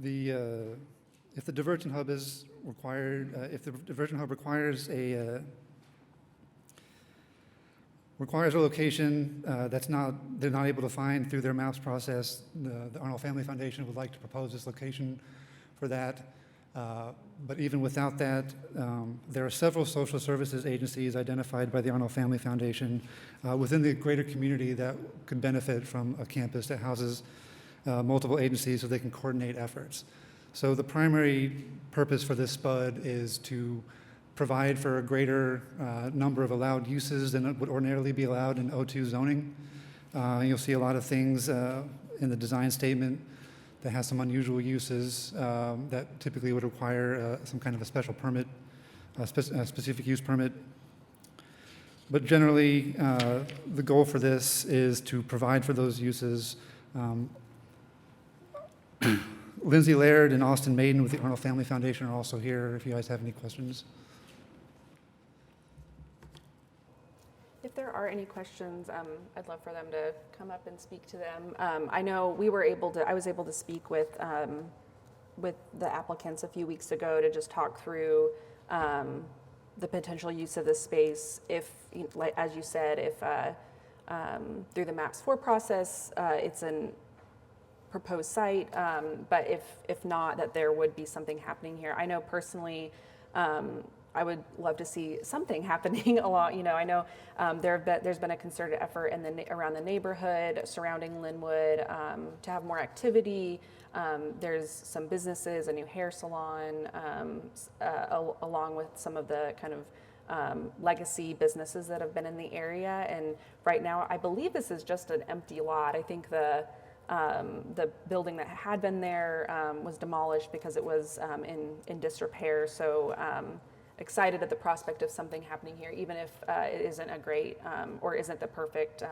if the diversion hub is required, if the diversion hub requires a location they're not able to find through their MAPS process, the Arnold Family Foundation would like to propose this location for that. But even without that, there are several social services agencies identified by the Arnold Family Foundation within the greater community that could benefit from a campus that houses multiple agencies so they can coordinate efforts. So the primary purpose for this SPUD is to provide for a greater number of allowed uses than would ordinarily be allowed in O2 zoning. You'll see a lot of things in the design statement that has some unusual uses that typically would require some kind of a special permit, a specific use permit. But generally, the goal for this is to provide for those uses. Lindsay Laird and Austin Maiden with the Arnold Family Foundation are also here if you guys have any questions. If there are any questions, I'd love for them to come up and speak to them. I know I was able to speak with the applicants a few weeks ago to just talk through the potential use of this space. If, as you said, if through the MAPS 4 process, it's an proposed site, but if not, that there would be something happening here. I know personally, I would love to see something happening along. I know there's been a concerted effort around the neighborhood surrounding Linwood to have more activity. There's some businesses, a new hair salon, along with some of the kind of legacy businesses that have been in the area. And right now, I believe this is just an empty lot. I think the building that had been there was demolished because it was in disrepair. So excited at the prospect of something happening here, even if it isn't a great or isn't the perfect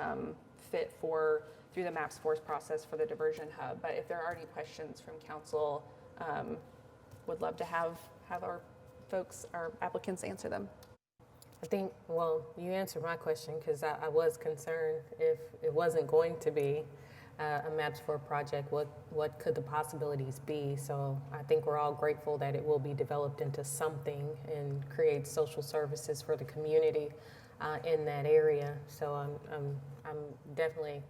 fit through the MAPS 4 process for the diversion hub. But if there are any questions from council, would love to have our applicants answer them. I think, well, you answered my question because I was concerned if it wasn't going to be a MAPS 4 project, what could the possibilities be? So I think we're all grateful that it will be developed into something and create social services for the community in that area. So I'm definitely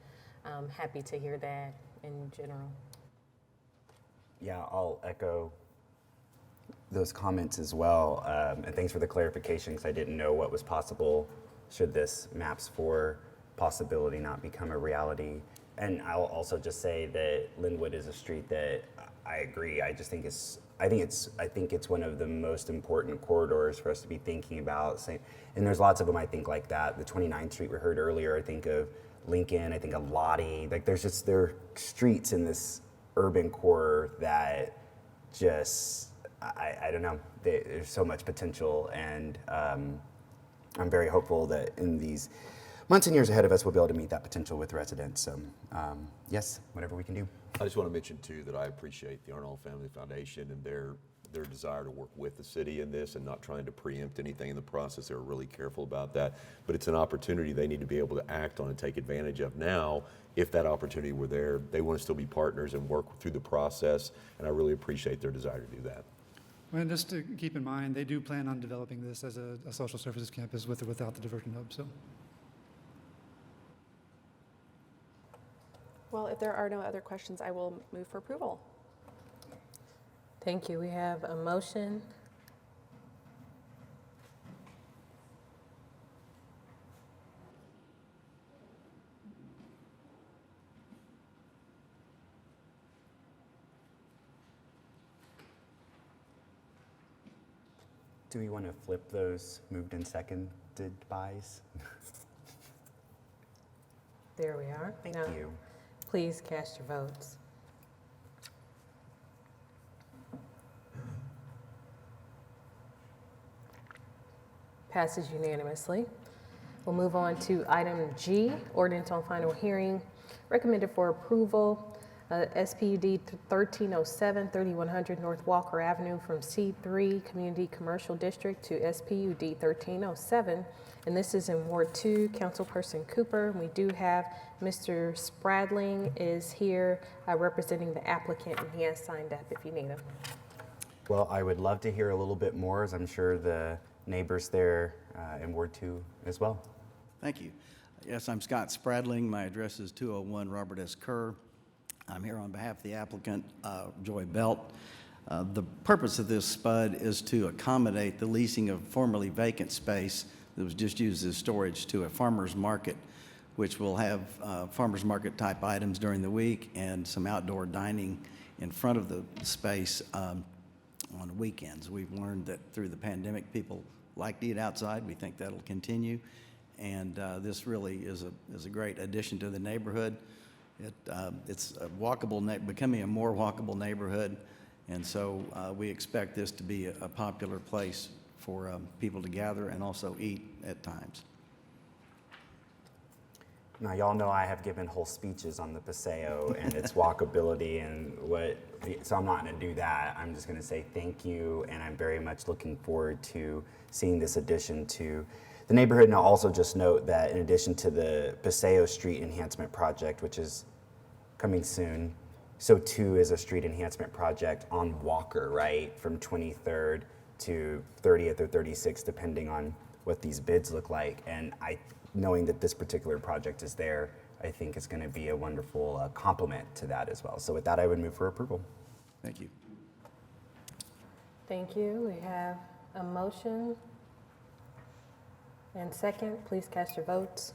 happy to hear that in general. Yeah, I'll echo those comments as well. And thanks for the clarification, because I didn't know what was possible should this MAPS 4 possibility not become a reality. And I'll also just say that Linwood is a street that I agree. I think it's one of the most important corridors for us to be thinking about. And there's lots of them I think like that. The 29th Street we heard earlier. I think of Lincoln. I think of Lottie. Like there are streets in this urban core that just I don't know. There's so much potential, and I'm very hopeful that in these months and years ahead of us, we'll be able to meet that potential with residents. So, yes, whatever we can do. I just want to mention, too, that I appreciate the Arnold Family Foundation and their their desire to work with the city in this and not trying to preempt anything in the process. They were really careful about that. But it's an opportunity they need to be able to act on and take advantage of now. If that opportunity were there, they want to still be partners and work through the process, and I really appreciate their desire to do that. And just to keep in mind, they do plan on developing this as a social services campus with or without the diversion hub. So, Well, if there are no other questions, I will move for approval. Thank you. We have a motion. Do we want to flip those moved and seconded bys? There we are. Thank Now, you. please cast your votes. Passes unanimously. We'll move on to item G, ordinance on final hearing. Recommended for approval, SPUD 1307, 3100 North Walker Avenue from C3 Community Commercial District to SPUD 1307. And this is in Ward 2, Councilperson Cooper. We do have Mr. Spradling is here representing the applicant, and he has signed up if you need him. Well, I would love to hear a little bit more, as I'm sure the neighbors there in Ward 2 as well. Thank you. Yes, I'm Scott Spradling. My address is 201 Robert S. Kerr. I'm here on behalf of the applicant, Joy Belt. The purpose of this SPUD is to accommodate the leasing of formerly vacant space that was just used as storage to a farmer's market, which will have farmer's market type items during the week and some outdoor dining in front of the space on weekends. We've learned that through the pandemic, people like to eat outside. We think that'll continue. And this really is a great addition to the neighborhood. It's a walkable, becoming a more walkable neighborhood, and so we expect this to be a popular place for people to gather and also eat at times. Now, y'all know I have given whole speeches on the Paseo and its walkability so I'm not going to do that. I'm just going to say thank you, and I'm very much looking forward to seeing this addition to the neighborhood. And I'll also just note that in addition to the Paseo Street Enhancement Project, which is coming soon, so too is a street enhancement project on Walker, right, from 23rd to 30th or 36th, depending on what these bids look like. And knowing that this particular project is there, I think is going to be a wonderful complement to that as well. So with that, I would move for approval. Thank you. Thank you. We have a motion and second. Please cast your votes.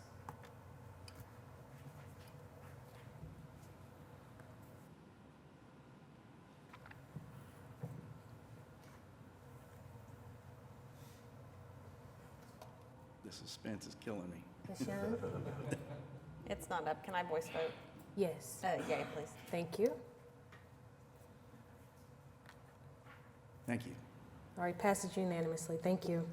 The suspense is killing me. Ms. Young? It's not up. Can I voice vote? Yes. Yay, please. Thank you. Thank you. All right, passes unanimously. Thank you.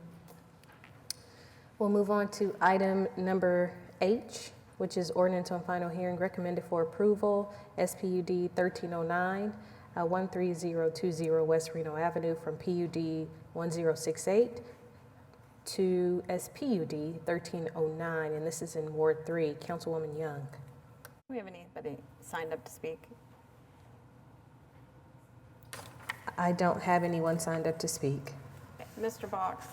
We'll move on to item number H, which is ordinance on final hearing recommended for approval, SPUD 1309, 13020 West Reno Avenue from PUD 1068 to SPUD 1309, and this is in Ward 3. Councilwoman Young. Do we have anybody signed up to speak? I don't have anyone signed up to speak. Mr. Box,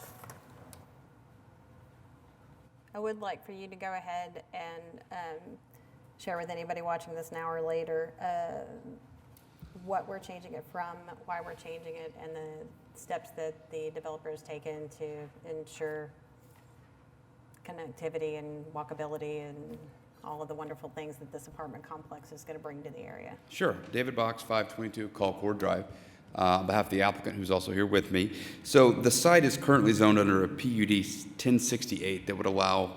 I would like for you to go ahead and share with anybody watching this now or later what we're changing it from, why we're changing it, and the steps that the developer has taken to ensure connectivity and walkability and all of the wonderful things that this apartment complex is going to bring to the area. Sure. David Box, 522 Colcord Drive, on behalf of the applicant who's also here with me. So the site is currently zoned under a PUD 1068 that would allow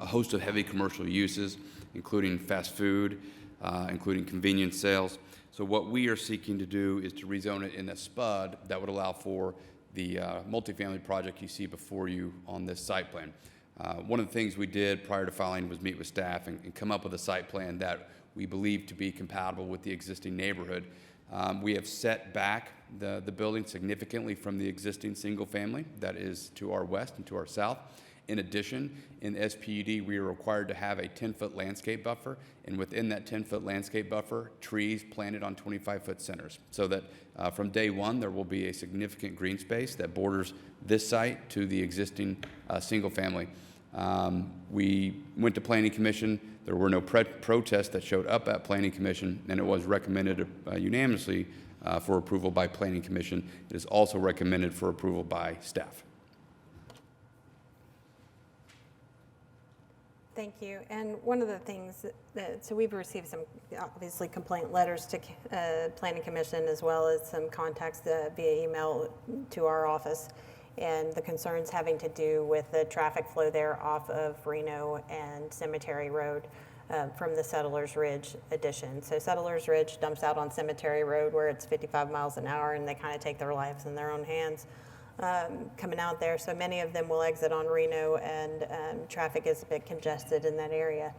a host of heavy commercial uses, including fast food, including convenience sales. So what we are seeking to do is to rezone it in a SPUD that would allow for the multifamily project you see before you on this site plan. One of the things we did prior to filing was meet with staff and come up with a site plan that we believe to be compatible with the existing neighborhood. We have set back the building significantly from the existing single family that is to our west and to our south. In addition, in SPUD, we are required to have a 10-foot landscape buffer, and within that 10-foot landscape buffer, trees planted on 25-foot centers, so that from day one, there will be a significant green space that borders this site to the existing single family. We went to Planning Commission. There were no protests that showed up at Planning Commission, and it was recommended unanimously for approval by Planning Commission. It is also recommended for approval by staff. Thank you. And one of the things so we've received some obviously complaint letters to Planning Commission, as well as some contacts via email to our office, and the concerns having to do with the traffic flow there off of Reno and Cemetery Road from the Settlers Ridge addition. So Settlers Ridge dumps out on Cemetery Road where it's 55 miles an hour, and they kind of take their lives in their own hands. Coming out there, so many of them will exit on Reno, and traffic is a bit congested in that area.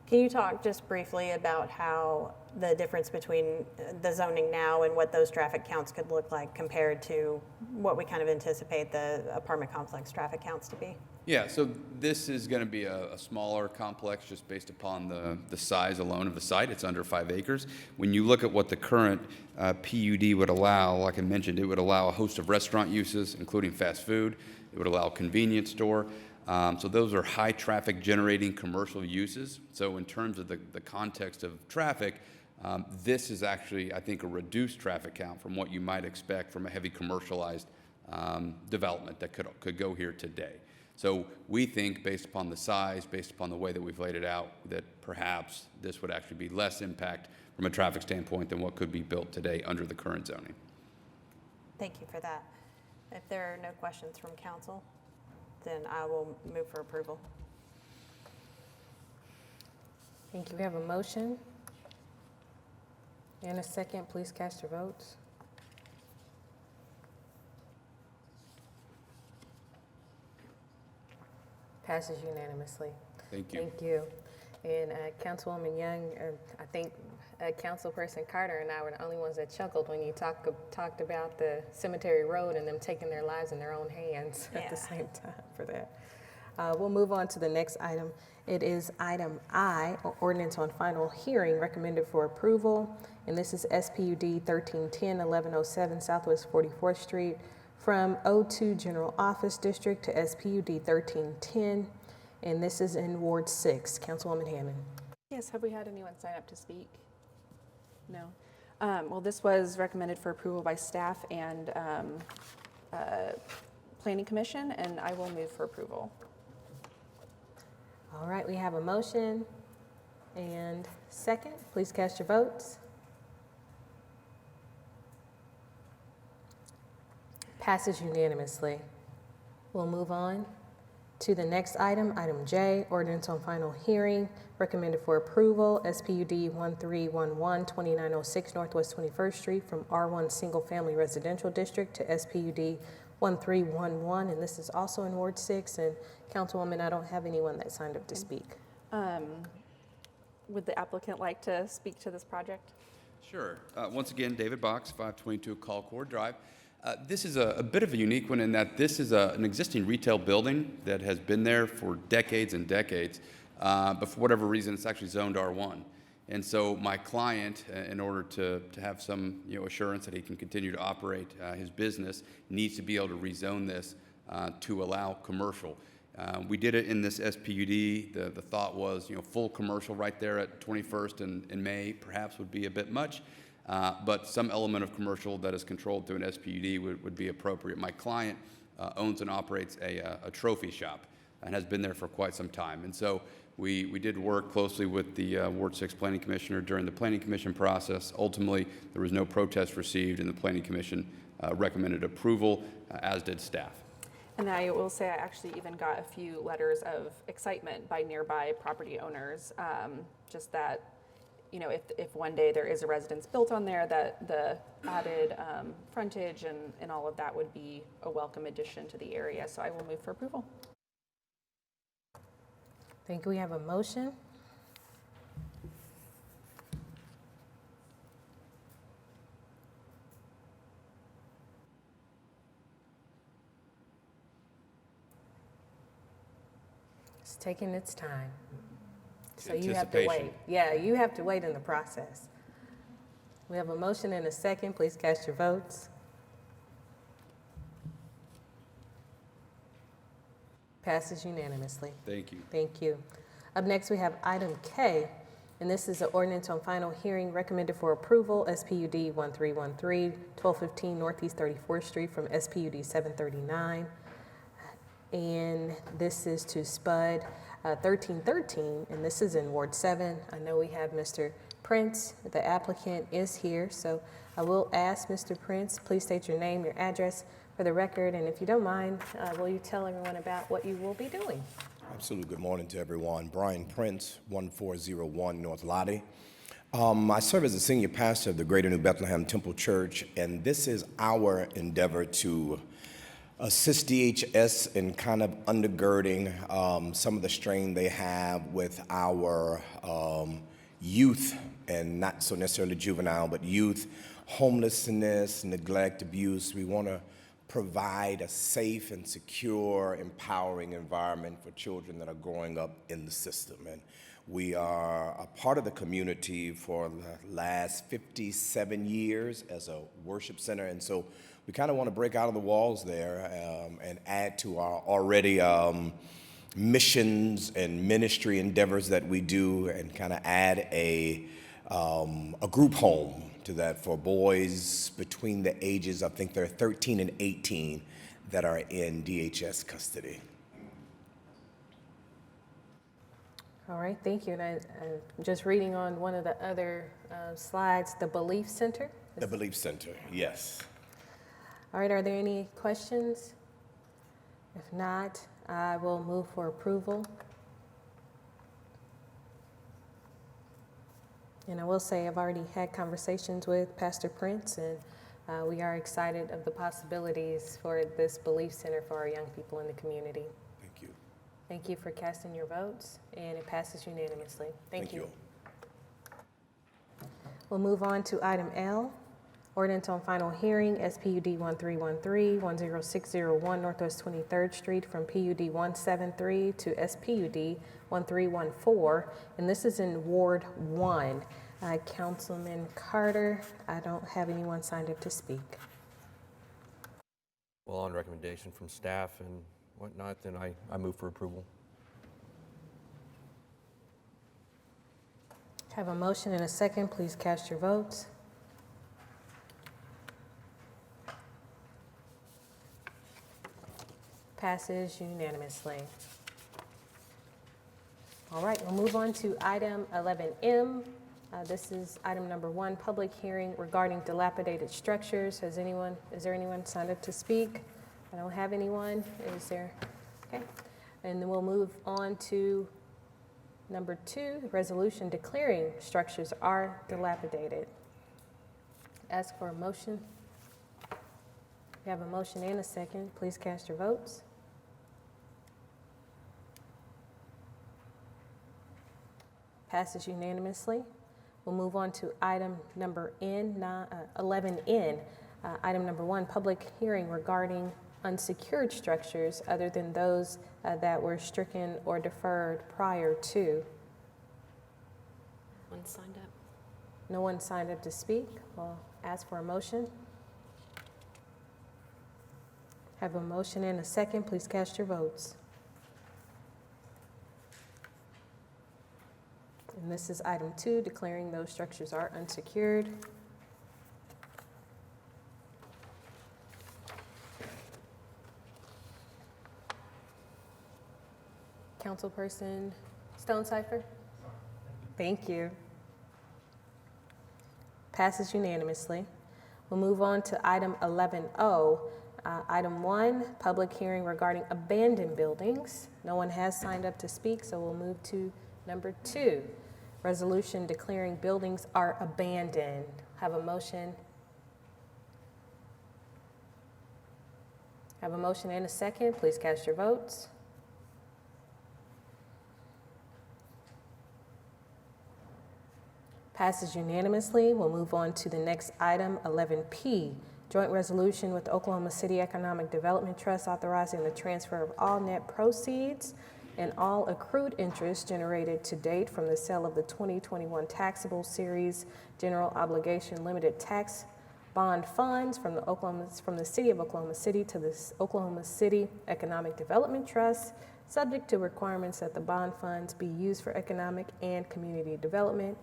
Can you talk just briefly about how the difference between the zoning now and what those traffic counts could look like compared to what we kind of anticipate the apartment complex traffic counts to be? Yeah, so this is going to be a smaller complex just based upon the size alone of the site. It's under 5 acres. When you look at what the current PUD would allow, like I mentioned, it would allow a host of restaurant uses, including fast food. It would allow a convenience store. So those are high traffic generating commercial uses. So in terms of the context of traffic, this is actually, I think, a reduced traffic count from what you might expect from a heavy commercialized development that could go here today. So we think, based upon the size, based upon the way that we've laid it out, that perhaps this would actually be less impact from a traffic standpoint than what could be built today under the current zoning. Thank you for that. If there are no questions from council, then I will move for approval. Thank you. We have a motion and a second. Please cast your votes. Passes unanimously. Thank you. Thank you. And Councilwoman Young, I think Councilperson Carter and I were the only ones that chuckled when you talked about the Cemetery Road and them taking their lives in their own hands at the same time for that. We'll move on to the next item. It is item I, Ordinance on Final Hearing, recommended for approval. And this is SPUD 1310-1107 Southwest 44th Street, from O2 General Office District to SPUD 1310, and this is in Ward 6. Councilwoman Hammond. Yes, have we had anyone sign up to speak? No. Well, this was recommended for approval by staff and Planning Commission, and I will move for approval. All right, we have a motion and second. Please cast your votes. Passes unanimously. We'll move on to the next item, item J, Ordinance on Final Hearing, recommended for approval, SPUD 1311-2906 Northwest 21st Street, from R1 Single Family Residential District to SPUD 1311, and this is also in Ward 6. And Councilwoman, I don't have anyone that signed up to speak. Would the applicant like to speak to this project? Sure. Once again, David Box, 522 Colcord Drive. This is a bit of a unique one in that this is an existing retail building that has been there for decades and decades, but for whatever reason, it's actually zoned R1. And so my client, in order to have some assurance that he can continue to operate his business, needs to be able to rezone this to allow commercial. We did it in this SPUD. The thought was, full commercial right there at 21st and May perhaps would be a bit much. But some element of commercial that is controlled through an SPUD would be appropriate. My client owns and operates a trophy shop and has been there for quite some time. And so we did work closely with the Ward 6 Planning Commissioner during the Planning Commission process. Ultimately, there was no protest received, and the Planning Commission recommended approval, as did staff. And I will say I actually even got a few letters of excitement by nearby property owners, just that if one day there is a residence built on there, that the added frontage and all of that would be a welcome addition to the area. So I will move for approval. Thank you. We have a motion taking its time. So you have to Anticipation. wait. Yeah, you have to wait in the process. We have a motion and a second. Please cast your votes. Passes unanimously. Thank you. Thank you. Up next, we have item K, and this is an ordinance on final hearing recommended for approval, SPUD 1313, 1215 Northeast 34th Street from SPUD 739. And this is to SPUD 1313, and this is in Ward 7. I know we have Mr. Prince, the applicant, is here, so I will ask Mr. Prince, please state your name, your address for the record, and if you don't mind, will you tell everyone about what you will be doing? Absolutely. Good morning to everyone. Brian Prince, 1401 North Lottie. I serve as the senior pastor of the Greater New Bethlehem Temple Church, and this is our endeavor to assist DHS in kind of undergirding some of the strain they have with our youth, and not so necessarily juvenile, but youth, homelessness, neglect, abuse. We want to provide a safe and secure, empowering environment for children that are growing up in the system. And we are a part of the community for the last 57 years as a worship center. And so we kind of want to break out of the walls there and add to our already missions and ministry endeavors that we do, and kind of add a group home to that for boys between the ages, I think they're 13 and 18, that are in DHS custody. All right, thank you. And I'm just reading on one of the other slides, the Belief Center. The Belief Center, yes. All right, are there any questions? If not, I will move for approval. And I will say I've already had conversations with Pastor Prince, and we are excited of the possibilities for this Belief Center for our young people in the community. Thank you. Thank you for casting your votes, and it passes unanimously. Thank you. We'll move on to item L, ordinance on final hearing, SPUD 1313, 10601 Northwest 23rd Street from PUD 173 to SPUD 1314, and this is in Ward 1. Councilman Carter, I don't have anyone signed up to speak. Well, on recommendation from staff and whatnot, then I move for approval. Have a motion and a second. Please cast your votes. Passes unanimously. All right, we'll move on to item 11M. This is item number 1, public hearing regarding dilapidated structures. Is there anyone signed up to speak? I don't have anyone. Is there? Okay. And then we'll move on to number 2, resolution declaring structures are dilapidated. Ask for a motion. We have a motion and a second. Please cast your votes. Passes unanimously. We'll move on to item number 11N. Item number 1, public hearing regarding unsecured structures other than those that were stricken or deferred prior to. One signed up. No one signed up to speak. We'll ask for a motion. Have a motion and a second. Please cast your votes. And this is item 2, declaring those structures are unsecured. Councilperson Stonecipher? Thank you. Passes unanimously. We'll move on to item 11O. Item 1, public hearing regarding abandoned buildings. No one has signed up to speak, so we'll move to number 2, resolution declaring buildings are abandoned. Have a motion. Have a motion and a second. Please cast your votes. Passes unanimously. We'll move on to the next item, 11P, joint resolution with Oklahoma City Economic Development Trust authorizing the transfer of all net proceeds and all accrued interest generated to date from the sale of the 2021 taxable series general obligation limited tax bond funds from the City of Oklahoma City to the Oklahoma City Economic Development Trust, subject to requirements that the bond funds be used for economic and community development,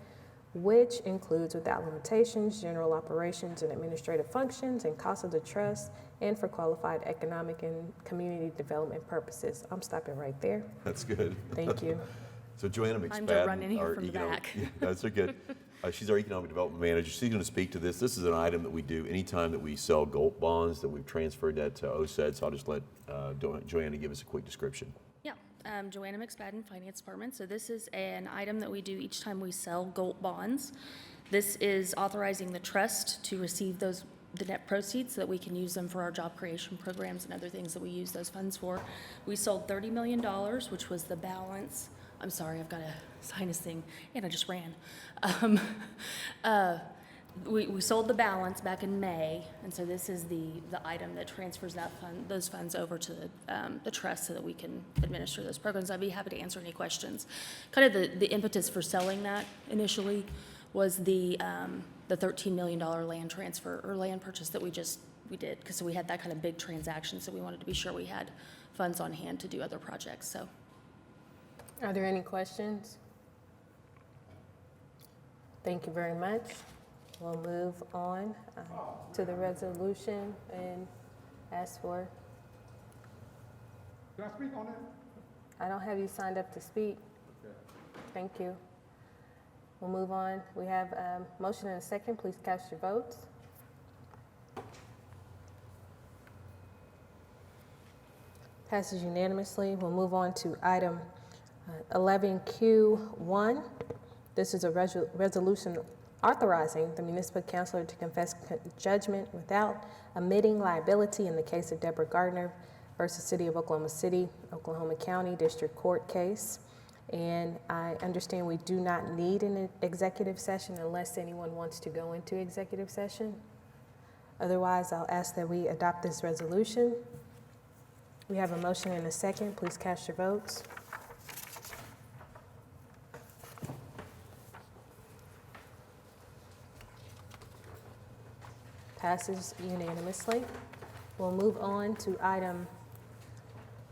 which includes without limitations general operations and administrative functions and costs of the trust, and for qualified economic and community development purposes. I'm stopping right there. That's good. Thank you. So Joanna McSpadden, I'm just running here from the back. Yeah, that's good. She's our economic development manager. She's going to speak to this. This is an item that we do anytime that we sell gold bonds, that we've transferred that to OSED. So I'll just let Joanna give us a quick description. Yeah, Joanna McSpadden, Finance Department. So this is an item that we do each time we sell gold bonds. This is authorizing the trust to receive the net proceeds so that we can use them for our job creation programs and other things that we use those funds for. We sold $30 million, which was the balance. I'm sorry, I've got a sinus thing, and I just ran. We sold the balance back in May, and so this is the item that transfers those funds over to the trust so that we can administer those programs. I'd be happy to answer any questions. Kind of the impetus for selling that initially was the $13 million land transfer or land purchase that we did, because we had that kind of big transaction, so we wanted to be sure we had funds on hand to do other projects. So, are there any questions? Thank you very much. We'll move on to the resolution and ask for. Can I speak on it? I don't have you signed up to speak. Okay. Thank you. We'll move on. We have a motion and a second. Please cast your votes. Passes unanimously. We'll move on to item 11Q1. This is a resolution authorizing the municipal councilor to confess judgment without omitting liability in the case of Deborah Gardner versus City of Oklahoma City, Oklahoma County District Court case. And I understand we do not need an executive session unless anyone wants to go into executive session. Otherwise, I'll ask that we adopt this resolution. We have a motion and a second. Please cast your votes. Passes unanimously. We'll move on to item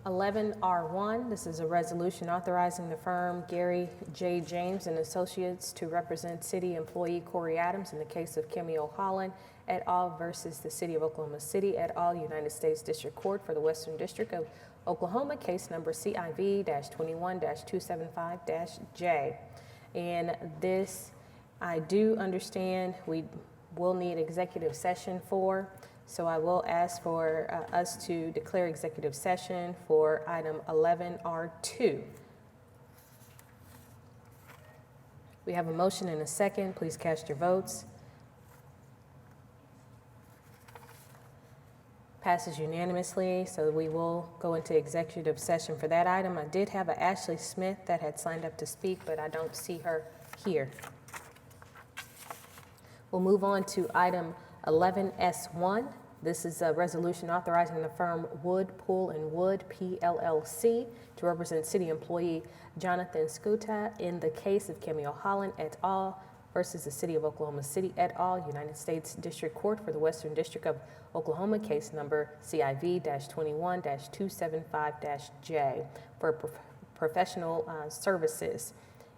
11R1. This is a resolution authorizing the firm Gary J. James and Associates to represent city employee Corey Adams in the case of Kimmy O'Holland et al. Versus the City of Oklahoma City et al. United States District Court for the Western District of Oklahoma, case number CIV-21-275-J. And this, I do understand we will need executive session for. So I will ask for us to declare executive session for item 11R2. We have a motion and a second. Please cast your votes. Passes unanimously, so we will go into executive session for that item. I did have a Ashley Smith that had signed up to speak, but I don't see her here. We'll move on to item 11S1. This is a resolution authorizing the firm Wood, Pool, and Wood, PLLC, to represent city employee Jonathan Skuta in the case of Kimmy O'Holland et al. Versus the City of Oklahoma City et al., United States District Court for the Western District of Oklahoma, case number CIV-21-275-J for professional services.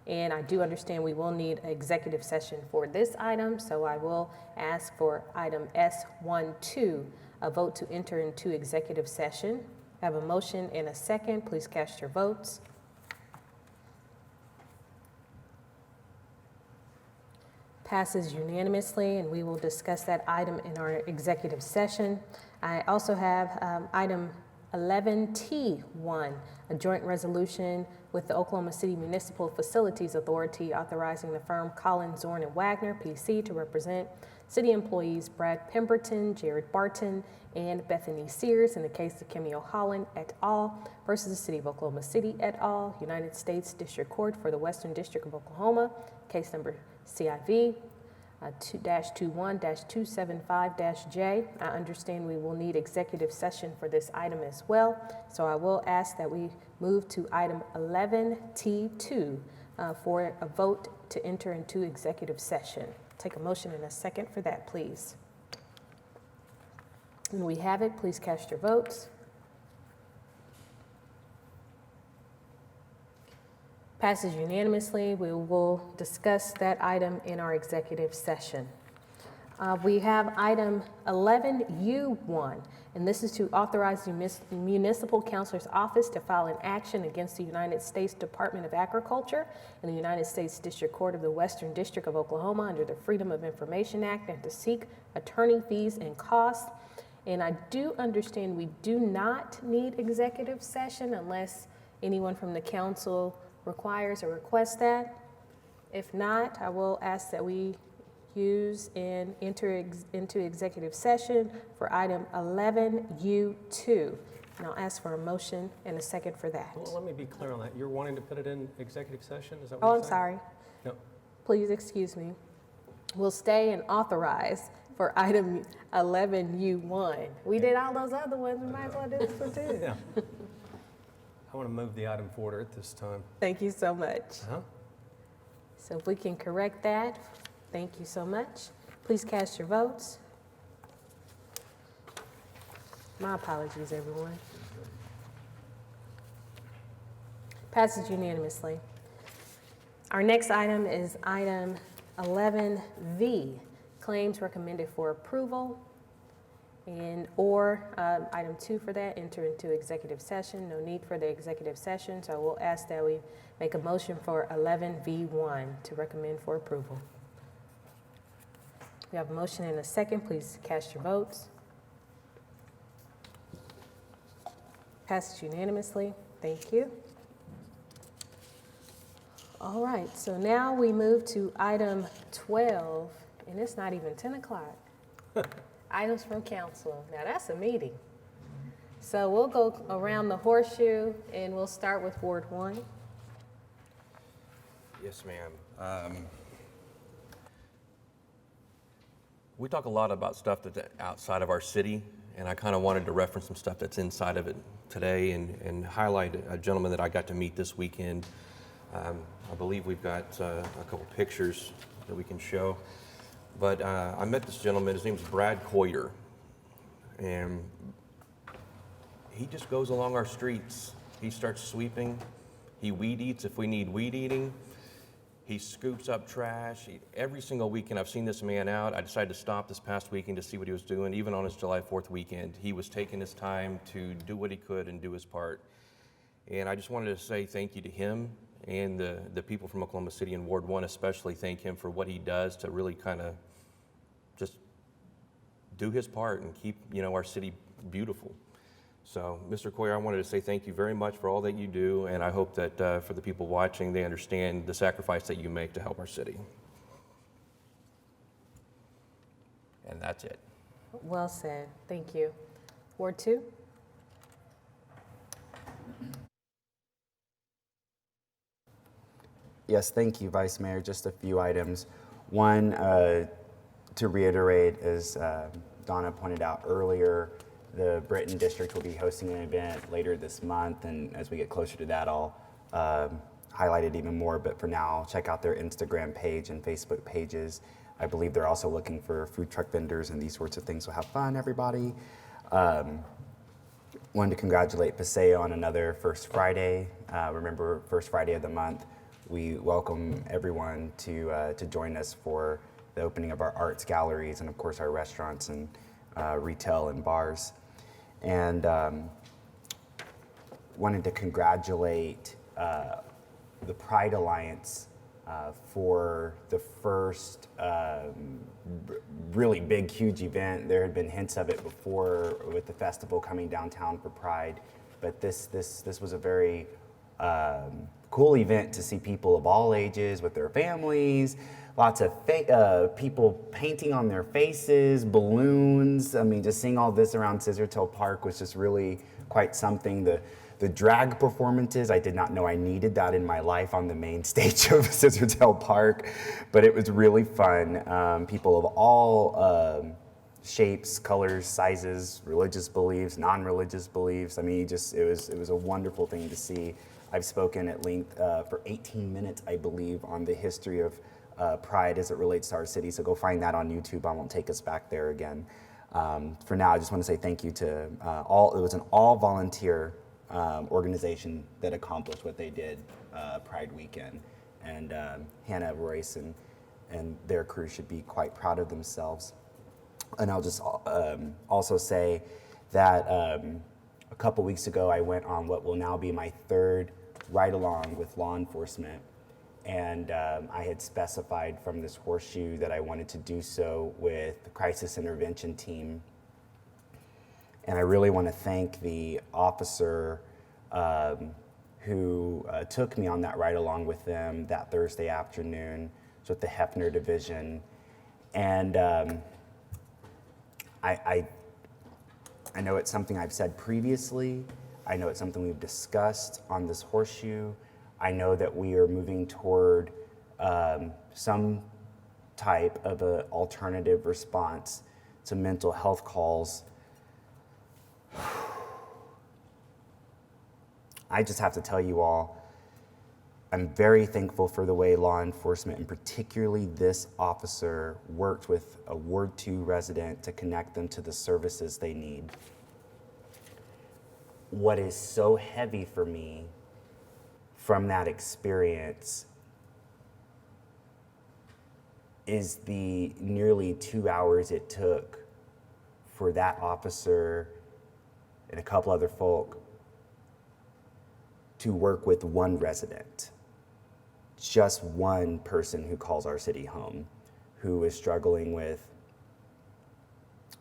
And I do understand we will need an executive session for this item, so I will ask for item S12, a vote to enter into executive session. I have a motion and a second. Please cast your votes. Passes unanimously, and we will discuss that item in our executive session. I also have item 11T1, a joint resolution with the Oklahoma City Municipal Facilities Authority authorizing the firm Collins, Zorn & Wagner, PC, to represent city employees Brad Pemberton, Jared Barton, and Bethany Sears in the case of Kimmy O'Holland et al. Versus the City of Oklahoma City et al., United States District Court for the Western District of Oklahoma, case number CIV 2-21-275-J. I understand we will need executive session for this item as well, so I will ask that we move to item 11T2 for a vote to enter into executive session. Take a motion and a second for that, please. When we have it, please cast your votes. Passes unanimously. We will discuss that item in our executive session. We have item 11U1, and this is to authorize the Municipal Counselor's Office to file an action against the United States Department of Agriculture and the United States District Court of the Western District of Oklahoma under the Freedom of Information Act and to seek attorney fees and costs. And I do understand we do not need executive session unless anyone from the council requires or requests that. If not, I will ask that we use and enter into executive session for item 11U2. And I'll ask for a motion and a second for that. Well, let me be clear on that. You're wanting to put it in executive session? Is that what Oh, you're I'm saying? sorry. No. Please excuse me. We'll stay and authorize for item 11U1. We did all those other ones, we might as well do this one too. Yeah. I want to move the item forward at this time. Thank you so much. Uh-huh. So if we can correct that, thank you so much. Please cast your votes. My apologies, everyone. Passes unanimously. Our next item is item 11V, claims recommended for approval. Item 2 for that, enter into executive session. No need for the executive session, so we'll ask that we make a motion for 11V1 to recommend for approval. We have a motion and a second. Please cast your votes. Passes unanimously. Thank you. All right, so now we move to item 12, and it's not even 10 o'clock. Items from council. Now that's a meeting. So we'll go around the horseshoe and we'll start with Ward 1. Yes, ma'am. We talk a lot about stuff that's outside of our city, and I kind of wanted to reference some stuff that's inside of it today and highlight a gentleman that I got to meet this weekend. I believe we've got a couple pictures that we can show. But I met this gentleman, his name's Brad Coyer, and he just goes along our streets. He starts sweeping, he weed eats if we need weed eating, he scoops up trash. Every single weekend I've seen this man out. I decided to stop this past weekend to see what he was doing. Even on his July 4th weekend, he was taking his time to do what he could and do his part. And I just wanted to say thank you to him and the people from Oklahoma City and Ward 1 especially. Thank him for what he does to really kind of just do his part and keep, our city beautiful. So, Mr. Coyer, I wanted to say thank you very much for all that you do, and I hope that for the people watching, they understand the sacrifice that you make to help our city. And that's it. Well said. Thank you. Ward 2. Yes, thank you, Vice Mayor. Just a few items. One, to reiterate, as Donna pointed out earlier, the Britain District will be hosting an event later this month, and as we get closer to that, I'll highlight it even more. But for now, check out their Instagram page and Facebook pages. I believe they're also looking for food truck vendors and these sorts of things. So have fun, everybody. Wanted to congratulate Paseo on another First Friday. Remember, First Friday of the month, we welcome everyone to join us for the opening of our arts galleries and, of course, our restaurants and retail and bars. And wanted to congratulate the Pride Alliance for the first really big, huge event. There had been hints of it before with the festival coming downtown for Pride, but this was a very cool event to see people of all ages with their families, lots of people painting on their faces, balloons. I mean, just seeing all this around Scissortail Park was just really quite something. The drag performances, I did not know I needed that in my life on the main stage of Scissortail Park, but it was really fun. People of all shapes, colors, sizes, religious beliefs, non-religious beliefs. I mean, it was a wonderful thing to see. I've spoken at length for 18 minutes, I believe, on the history of pride as it relates to our city. So go find that on YouTube. I won't take us back there again. For now, I just want to say thank you to it was an all-volunteer organization that accomplished what they did Pride Weekend. And Hannah, Royce, and their crew should be quite proud of themselves. And I'll just also say that a couple weeks ago, I went on what will now be my third ride-along with law enforcement. And I had specified from this horseshoe that I wanted to do so with the crisis intervention team. And I really want to thank the officer who took me on that ride along with them that Thursday afternoon. It's with the Hefner Division. And I know it's something I've said previously. I know it's something we've discussed on this horseshoe. I know that we are moving toward some type of an alternative response to mental health calls. I just have to tell you all, I'm very thankful for the way law enforcement, and particularly this officer, worked with a Ward 2 resident to connect them to the services they need. What is so heavy for me from that experience is the nearly 2 hours it took for that officer and a couple other folk to work with one resident, just one person who calls our city home, who is struggling with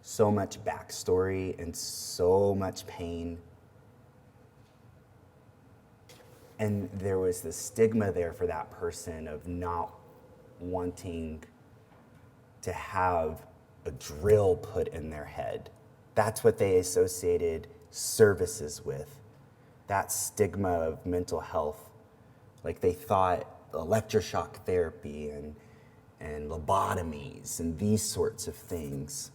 so much backstory and so much pain. And there was the stigma there for that person of not wanting to have a drill put in their head. That's what they associated services with, that stigma of mental health. Like they thought electroshock therapy and lobotomies and these sorts of things.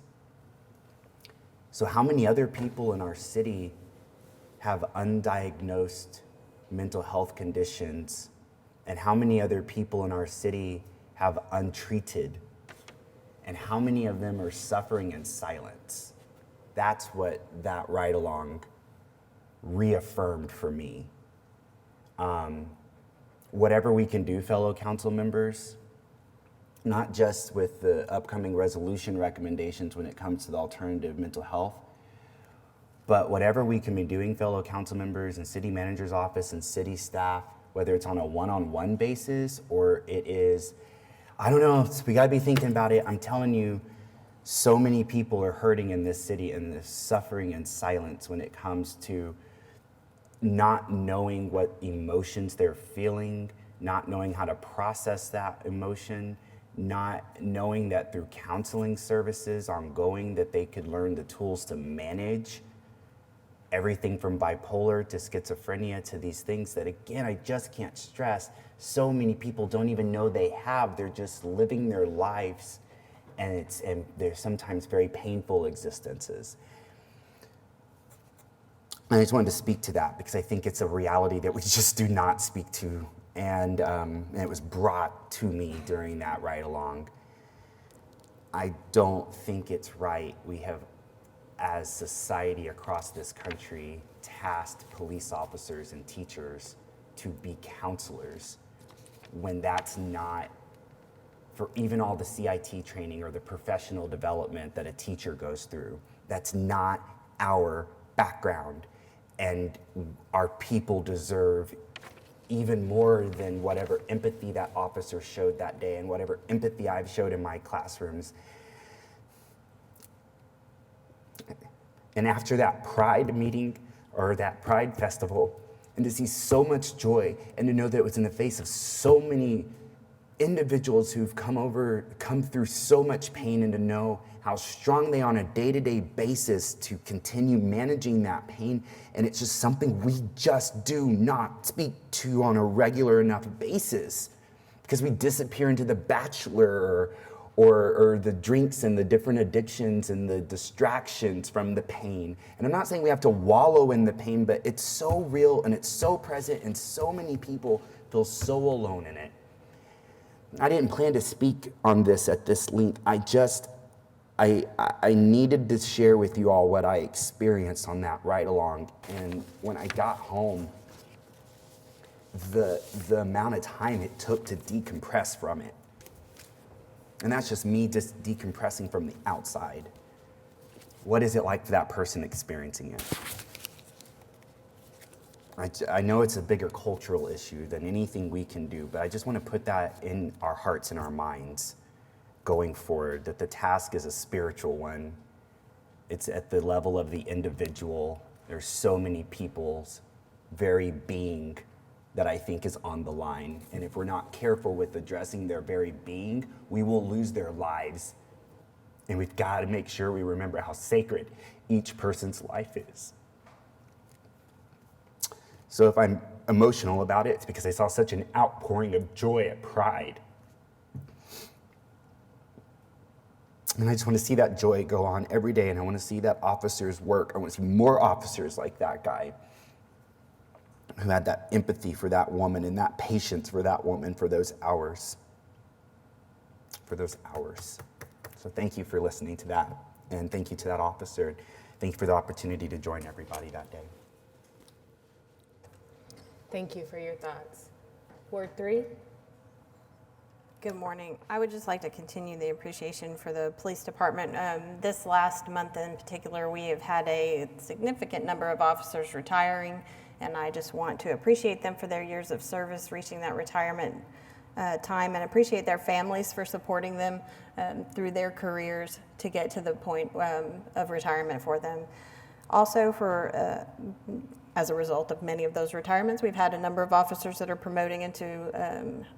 So how many other people in our city have undiagnosed mental health conditions, and how many other people in our city have untreated, and how many of them are suffering in silence? That's what that ride-along reaffirmed for me. Whatever we can do, fellow council members, not just with the upcoming resolution recommendations when it comes to the alternative mental health, but whatever we can be doing, fellow council members and city manager's office and city staff, whether it's on a one-on-one basis or it is, I don't know, we gotta be thinking about it. I'm telling you, so many people are hurting in this city and they're suffering in silence when it comes to not knowing what emotions they're feeling, not knowing how to process that emotion, not knowing that through counseling services ongoing that they could learn the tools to manage everything from bipolar to schizophrenia to these things that, again, I just can't stress. So many people don't even know they have. They're just living their lives, and they're sometimes very painful existences. And I just wanted to speak to that because I think it's a reality that we just do not speak to. And it was brought to me during that ride-along. I don't think it's right. We have, as society across this country, tasked police officers and teachers to be counselors when that's not, for even all the CIT training or the professional development that a teacher goes through, that's not our background. And our people deserve even more than whatever empathy that officer showed that day and whatever empathy I've showed in my classrooms. And after that Pride meeting or that Pride festival, and to see so much joy and to know that it was in the face of so many individuals who've come through so much pain, and to know how strong they are on a day-to-day basis to continue managing that pain. And it's just something we just do not speak to on a regular enough basis, because we disappear into the Bachelor or the drinks and the different addictions and the distractions from the pain. And I'm not saying we have to wallow in the pain, but it's so real and it's so present, and so many people feel so alone in it. I didn't plan to speak on this at this length. I needed to share with you all what I experienced on that ride along. And when I got home, the amount of time it took to decompress from it. And that's just me just decompressing from the outside. What is it like for that person experiencing it? I know it's a bigger cultural issue than anything we can do, but I just want to put that in our hearts and our minds going forward, that the task is a spiritual one. It's at the level of the individual. There's so many people's very being that I think is on the line. And if we're not careful with addressing their very being, we will lose their lives. And we've got to make sure we remember how sacred each person's life is. So if I'm emotional about it, it's because I saw such an outpouring of joy at Pride. And I just want to see that joy go on every day, and I want to see that officers work. I want to see more officers like that guy who had that empathy for that woman and that patience for that woman for those hours. So thank you for listening to that, and thank you to that officer. Thank you for the opportunity to join everybody that day. Thank you for your thoughts. Ward 3? Good morning. I would just like to continue the appreciation for the police department. This last month in particular, we have had a significant number of officers retiring, and I just want to appreciate them for their years of service, reaching that retirement time, and appreciate their families for supporting them through their careers to get to the point of retirement for them. Also, as a result of many of those retirements, we've had a number of officers that are promoting into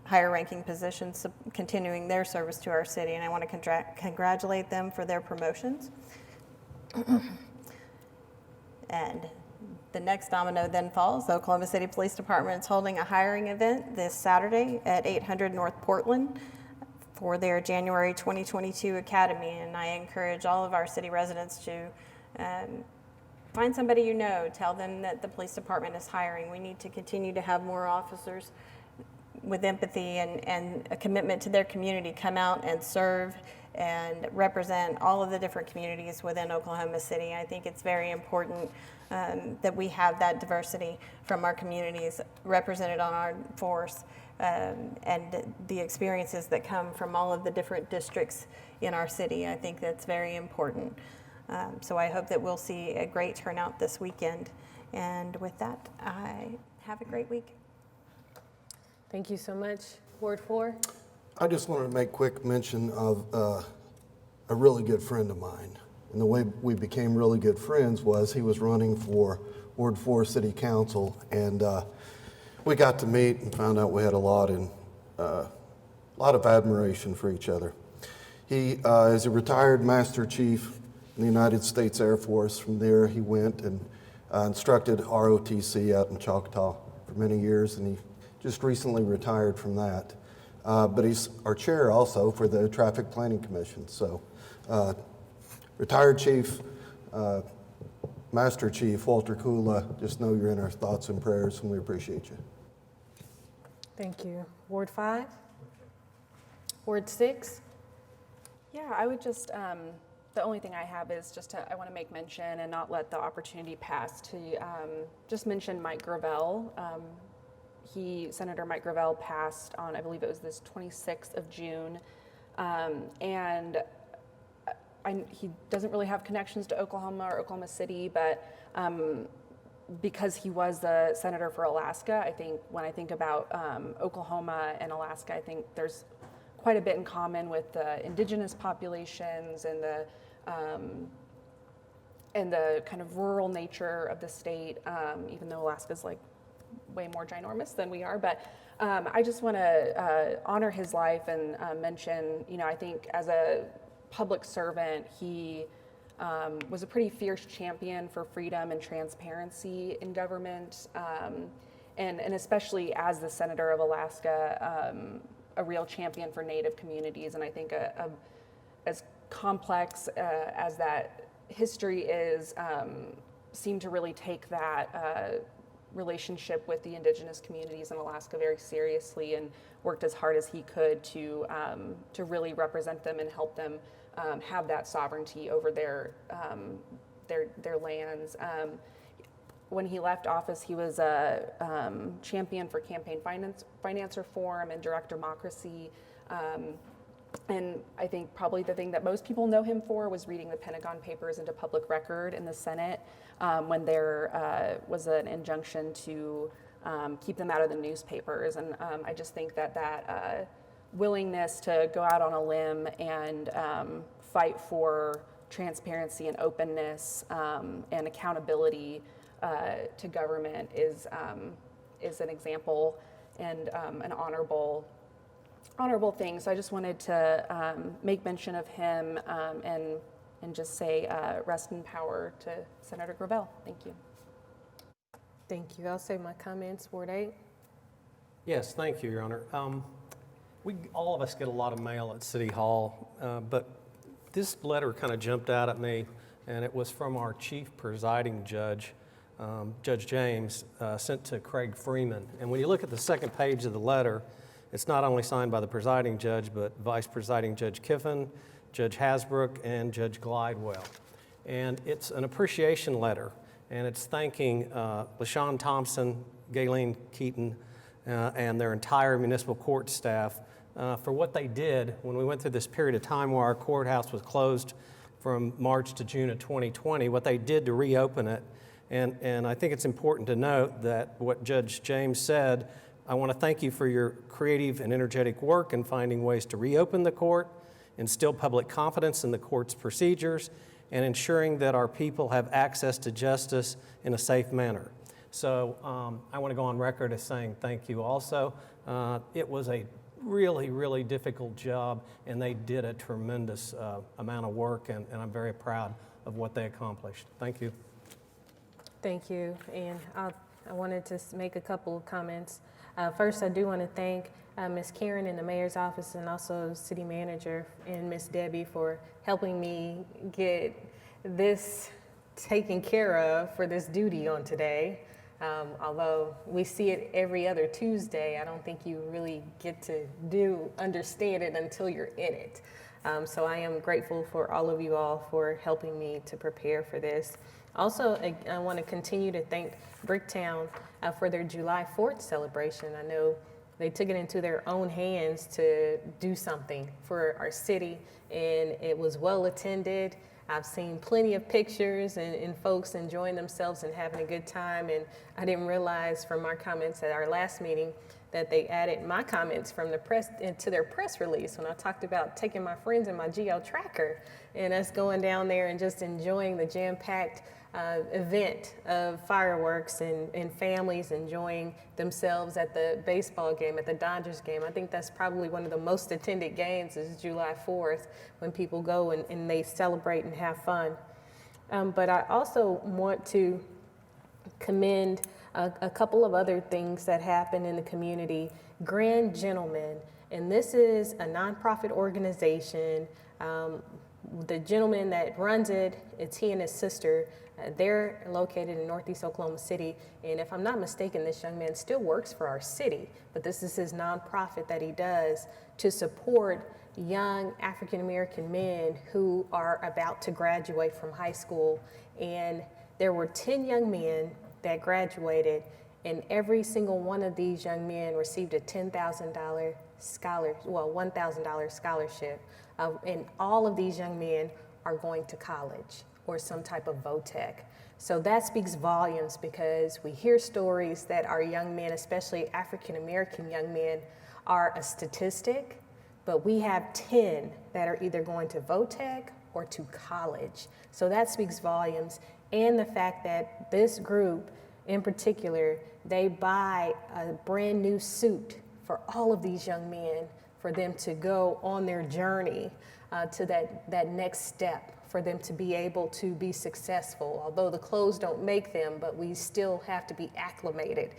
higher ranking positions, continuing their service to our city, and I want to congratulate them for their promotions. And the next domino then falls. The Oklahoma City Police Department is holding a hiring event this Saturday at 800 North Portland for their January 2022 Academy, and I encourage all of our city residents to find somebody you know, tell them that the police department is hiring. We need to continue to have more officers with empathy and a commitment to their community come out and serve and represent all of the different communities within Oklahoma City. I think it's very important that we have that diversity from our communities represented on our force, and the experiences that come from all of the different districts in our city. I think that's very important. So I hope that we'll see a great turnout this weekend. And with that, I have a great week. Thank you so much. Ward 4? I just wanted to make quick mention of a really good friend of mine. And the way we became really good friends was he was running for Ward 4 City Council, and we got to meet and found out we had a lot of admiration for each other. He is a retired Master Chief in the United States Air Force. From there, he went and instructed ROTC out in Choctaw for many years, and he just recently retired from that. But he's our chair also for the Traffic Planning Commission. So, retired Chief, Master Chief Walter Kula, just know you're in our thoughts and prayers, and we appreciate you. Thank you. Ward 5? Ward 6? Yeah, I would just, the only thing I have is just I want to make mention and not let the opportunity pass to just mention Mike Gravel. Senator Mike Gravel passed on, I believe it was this 26th of June, and he doesn't really have connections to Oklahoma or Oklahoma City, but because he was the senator for Alaska, I think when I think about Oklahoma and Alaska, I think there's quite a bit in common with the indigenous populations and the kind of rural nature of the state, even though Alaska's like way more ginormous than we are. But I just want to honor his life and mention, I think as a public servant, he was a pretty fierce champion for freedom and transparency in government, and especially as the Senator of Alaska, a real champion for Native communities. And I think as complex as that history is, seemed to really take that relationship with the indigenous communities in Alaska very seriously, and worked as hard as he could to really represent them and help them have that sovereignty over their lands. When he left office, he was a champion for campaign finance reform and direct democracy. And I think probably the thing that most people know him for was reading the Pentagon Papers into public record in the Senate when there was an injunction to keep them out of the newspapers. And I just think that willingness to go out on a limb and fight for transparency and openness and accountability to government is an example and an honorable thing. So I just wanted to make mention of him and just say rest in power to Senator Gravel. Thank you. Thank you. I'll say my comments, Ward 8. Yes, thank you, Your Honor. All of us get a lot of mail at City Hall, but this letter kind of jumped out at me, and it was from our chief presiding judge, Judge James, sent to Craig Freeman. And when you look at the second page of the letter, it's not only signed by the presiding judge, but Vice Presiding Judge Kiffin, Judge Hasbrook, and Judge Glidewell. And it's an appreciation letter, and it's thanking LaShawn Thompson, Gayleen Keaton, and their entire municipal court staff for what they did when we went through this period of time where our courthouse was closed from March to June of 2020, what they did to reopen it. And I think it's important to note that what Judge James said, I want to thank you for your creative and energetic work in finding ways to reopen the court, instill public confidence in the court's procedures, and ensuring that our people have access to justice in a safe manner. So I want to go on record as saying thank you also. It was a really, really difficult job, and they did a tremendous amount of work, and I'm very proud of what they accomplished. Thank you. Thank you. And I wanted to make a couple of comments. First, I do want to thank Ms. Karen in the mayor's office and also city manager and Ms. Debbie for helping me get this taken care of for this duty on today. Although we see it every other Tuesday, I don't think you really get to understand it until you're in it. So I am grateful for all of you all for helping me to prepare for this. Also, I want to continue to thank Bricktown for their July 4th celebration. I know they took it into their own hands to do something for our city, and it was well attended. I've seen plenty of pictures and folks enjoying themselves and having a good time, and I didn't realize from our comments at our last meeting that they added my comments from the press into their press release when I talked about taking my friends in my geo tracker and us going down there and just enjoying the jam-packed event of fireworks and families enjoying themselves at the baseball game, at the Dodgers game. I think that's probably one of the most attended games is July 4th when people go and they celebrate and have fun. But I also want to commend a couple of other things that happen in the community. Grand Gentlemen, and this is a nonprofit organization. The gentleman that runs it, it's he and his sister. They're located in Northeast Oklahoma City, and if I'm not mistaken, this young man still works for our city, but this is his nonprofit that he does to support young African-American men who are about to graduate from high school. And there were 10 young men that graduated, and every single one of these young men received a $1,000 scholarship. And all of these young men are going to college or some type of VOTEC. So that speaks volumes because we hear stories that our young men, especially African-American young men, are a statistic, but we have 10 that are either going to VOTEC or to college. So that speaks volumes. And the fact that this group in particular, they buy a brand new suit for all of these young men for them to go on their journey to that next step, for them to be able to be successful. Although the clothes don't make them, but we still have to be acclimated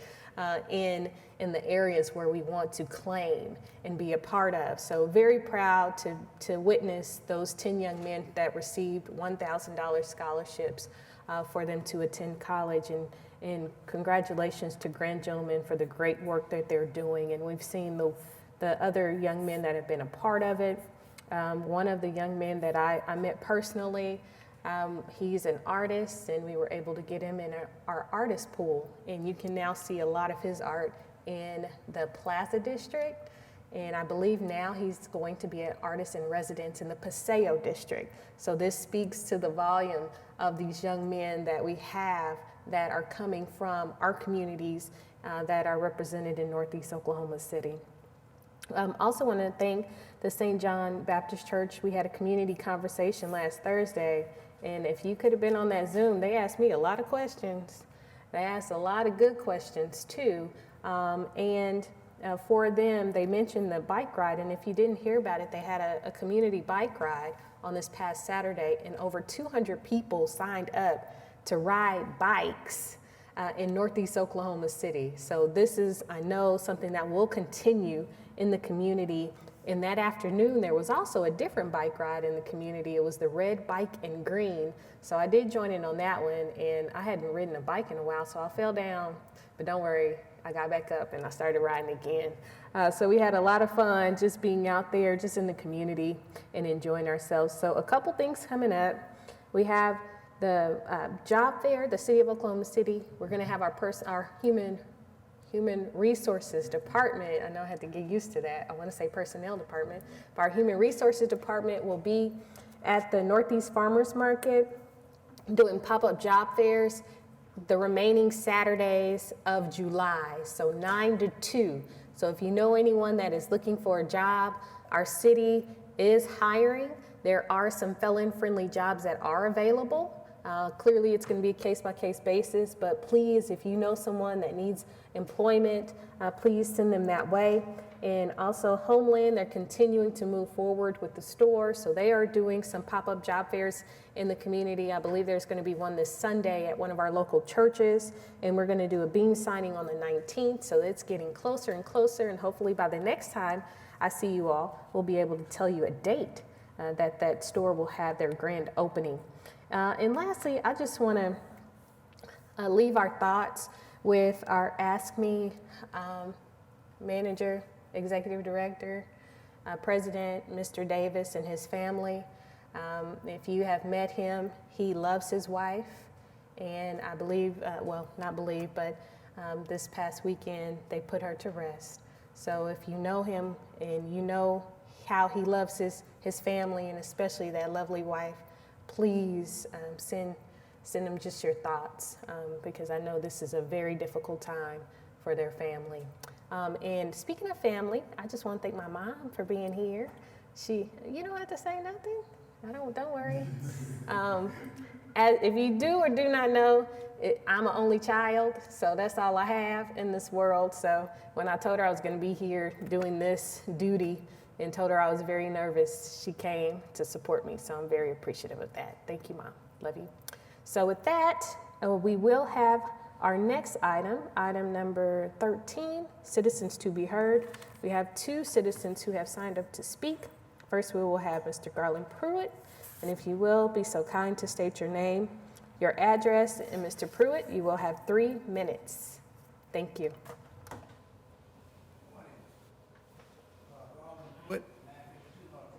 in the areas where we want to claim and be a part of. So very proud to witness those 10 young men that received $1,000 scholarships for them to attend college, and congratulations to Grand Gentlemen for the great work that they're doing. And we've seen the other young men that have been a part of it. One of the young men that I met personally, he's an artist, and we were able to get him in our artist pool. And you can now see a lot of his art in the Plaza District. And I believe now he's going to be an artist in residence in the Paseo District. So this speaks to the volume of these young men that we have that are coming from our communities that are represented in Northeast Oklahoma City. Also want to thank the St. John Baptist Church. We had a community conversation last Thursday, and if you could have been on that Zoom, they asked me a lot of questions. They asked a lot of good questions too. For them, they mentioned the bike ride, and if you didn't hear about it, they had a community bike ride on this past Saturday, and over 200 people signed up to ride bikes in Northeast Oklahoma City. So this is, I know, something that will continue in the community. In that afternoon, there was also a different bike ride in the community. It was the Red Bike and Green. So I did join in on that one, and I hadn't ridden a bike in a while, so I fell down, but don't worry, I got back up and I started riding again. So we had a lot of fun just being out there, just in the community and enjoying ourselves. So a couple things coming up. We have the job fair, the City of Oklahoma City. We're gonna have our human resources department. I know I had to get used to that. I want to say personnel department. But our human resources department will be at the Northeast Farmers Market doing pop-up job fairs the remaining Saturdays of July, so 9 to 2. So if you know anyone that is looking for a job, our city is hiring. There are some felon-friendly jobs that are available. Clearly, it's going to be a case-by-case basis, but please, if you know someone that needs employment, please send them that way. And also Homeland, they're continuing to move forward with the store, so they are doing some pop-up job fairs in the community. I believe there's going to be one this Sunday at one of our local churches, and we're going to do a beam signing on the 19th, so it's getting closer and closer, and hopefully by the next time I see you all, we'll be able to tell you a date that store will have their grand opening. And lastly, I just want to leave our thoughts with our Ask Me manager, executive director, president, Mr. Davis, and his family. If you have met him, he loves his wife, and I believe, well, not believe, but this past weekend they put her to rest. So if you know him and you know how he loves his family, and especially that lovely wife, please send them just your thoughts, because I know this is a very difficult time for their family. And speaking of family, I just want to thank my mom for being here. You don't have to say nothing. Don't worry. If you do or do not know, I'm an only child, so that's all I have in this world. So when I told her I was going to be here doing this duty and told her I was very nervous, she came to support me, so I'm very appreciative of that. Thank you, Mom. Love you. So with that, we will have our next item, item number 13, citizens to be heard. We have 2 citizens who have signed up to speak. First, we will have Mr. Garland Pruitt, and if you will be so kind to state your name, your address, and Mr. Pruitt, you will have 3 minutes. Thank you.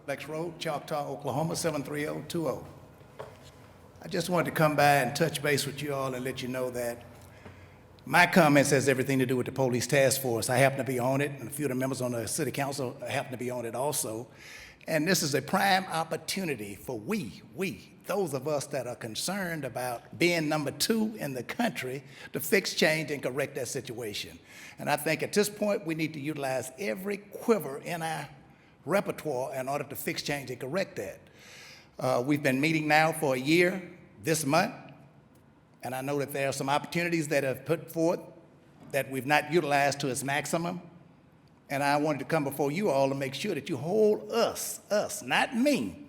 Lex Road, Choctaw, Oklahoma, 73020. I just wanted to come by and touch base with you all and let you know that my comments has everything to do with the police task force. I happen to be on it, and a few of the members on the city council happen to be on it also. And this is a prime opportunity for those of us that are concerned about being number 2 in the country, to fix, change, and correct that situation. And I think at this point, we need to utilize every quiver in our repertoire in order to fix, change, and correct that. We've been meeting now for a year this month, And I know that there are some opportunities that have put forth that we've not utilized to its maximum. And I wanted to come before you all to make sure that you hold us, not me,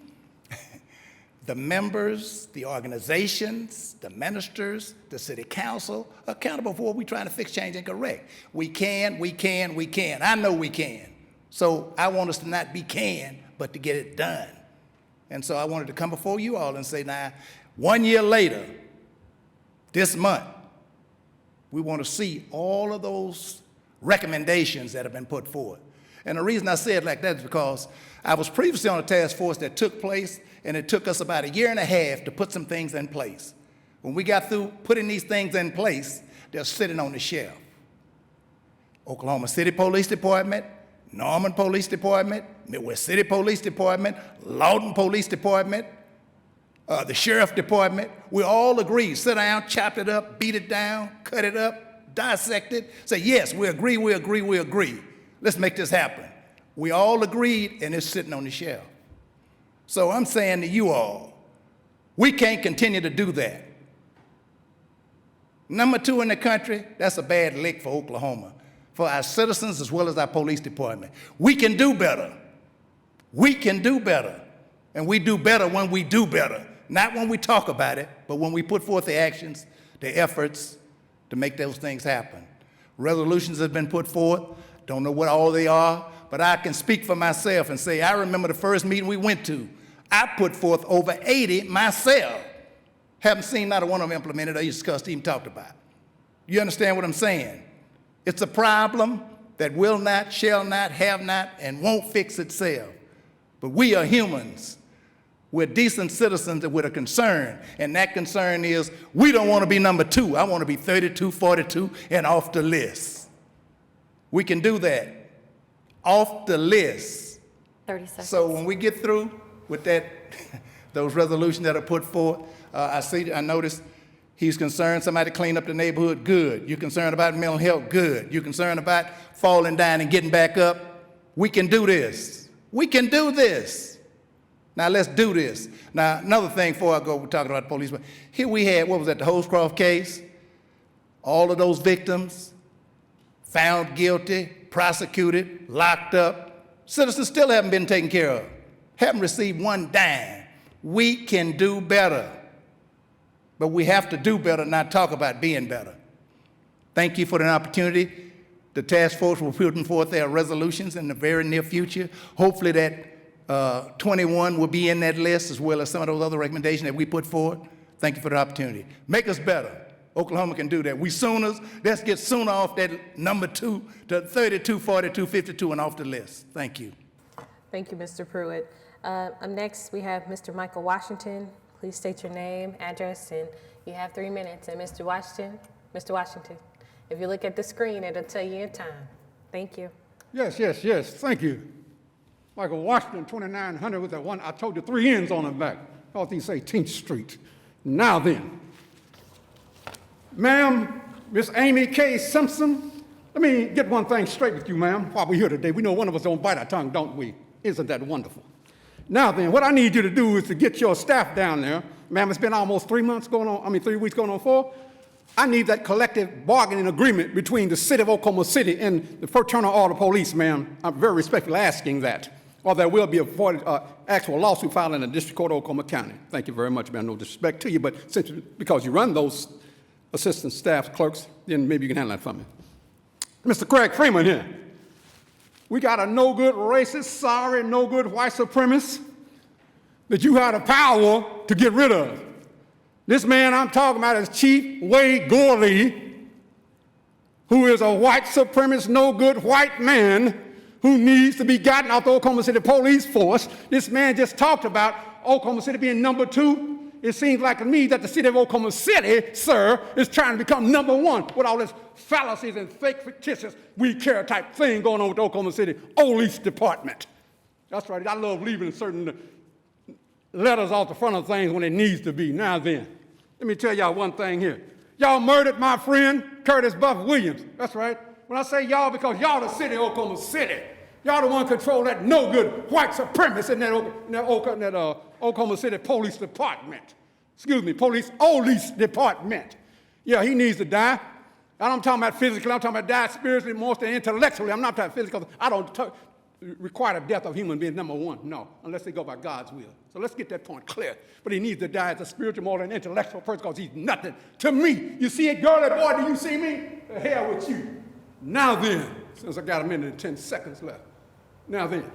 the members, the organizations, the ministers, the city council, accountable for what we're trying to fix, change, and correct. We can. I know we can. So I want us to not be can, but to get it done. And so I wanted to come before you all and say, now, 1 year later, this month, we want to see all of those recommendations that have been put forward. And the reason I say it like that is because I was previously on a task force that took place, and it took us about 1.5 years to put some things in place. When we got through putting these things in place, they're sitting on the shelf. Oklahoma City Police Department, Norman Police Department, Midwest City Police Department, Lawton Police Department, the Sheriff Department, we all agreed, sit down, chop it up, beat it down, cut it up, dissect it, say, yes, we agree. Let's make this happen. We all agreed, and it's sitting on the shelf. So I'm saying to you all, we can't continue to do that. Number 2 in the country, that's a bad lick for Oklahoma, for our citizens as well as our police department. We can do better. And we do better when we do better. Not when we talk about it, but when we put forth the actions, the efforts to make those things happen. Resolutions have been put forth. Don't know what all they are, but I can speak for myself and say, I remember the first meeting we went to. I put forth over 80 myself. Haven't seen not a one of them implemented or discussed, even talked about. You understand what I'm saying? It's a problem that will not, shall not, have not, and won't fix itself. But we are humans. We're decent citizens with a concern, and that concern is we don't want to be number 2. I want to be 32, 42, and off the list. We can do that. Off the list. 30 seconds. So when we get through with that, those resolutions that are put forth, I noticed he's concerned somebody clean up the neighborhood, good. You're concerned about mental health, good. You're concerned about falling down and getting back up. We can do this. We can do this. Now let's do this. Now another thing before I go, we're talking about police. Here we had, what was that, the Holscroft case? All of those victims found guilty, prosecuted, locked up. Citizens still haven't been taken care of. Haven't received one dime. We can do better. But we have to do better, not talk about being better. Thank you for the opportunity. The task force will put forth their resolutions in the very near future. Hopefully that 21 will be in that list, as well as some of those other recommendations that we put forward. Thank you for the opportunity. Make us better. Oklahoma can do that. We Sooners, let's get Sooner off that number 2 to 32, 42, 52, and off the list. Thank you. Thank you, Mr. Pruitt. Next, we have Mr. Michael Washington. Please state your name, address, and you have 3 minutes. And Mr. Washington, if you look at the screen, it'll tell you your time. Thank you. Yes, thank you. Michael Washington, 2900 with that one, I told you 3 ends on the back. Northeast 18th Street. Now then, ma'am, Miss Amy K. Simpson, let me get one thing straight with you, ma'am, while we're here today. We know one of us don't bite our tongue, don't we? Isn't that wonderful? Now then, what I need you to do is to get your staff down there. Ma'am, it's been almost 3 weeks going on 4. I need that collective bargaining agreement between the city of Oklahoma City and the Fraternal Order Police, ma'am. I'm very respectfully asking that, or there will be a actual lawsuit filed in the District Court of Oklahoma County. Thank you very much, ma'am. No disrespect to you, but because you run those assistant staff clerks, then maybe you can handle that for me. Mr. Craig Freeman here. We got a no-good racist, no-good white supremacist that you had the power to get rid of. This man I'm talking about is Chief Wade Gorley, who is a white supremacist, no-good white man who needs to be gotten out the Oklahoma City police force. This man just talked about Oklahoma City being number 2. It seems like to me that the city of Oklahoma City, sir, is trying to become number 1 with all this fallacies and fake, fictitious, we care type thing going on with the Oklahoma City Police Department. That's right. I love leaving certain letters off the front of things when it needs to be. Now then, let me tell y'all one thing here. Y'all murdered my friend, Curtis Buff Williams. That's right. When I say y'all, because y'all the city of Oklahoma City. Y'all the one control that no-good white supremacist in that Oklahoma City Police Department. Excuse me, Police Department. Yeah, he needs to die. I'm talking about physically, I'm talking about die spiritually, emotionally, intellectually. I'm not talking physical. I don't require the death of human beings, number one, no, unless they go by God's will. So let's get that point clear. But he needs to die as a spiritual, moral, and intellectual person because he's nothing to me. You see it, girl, that boy, do you see me? The hell with you. Now then, since I got a minute and 10 seconds left. Now then,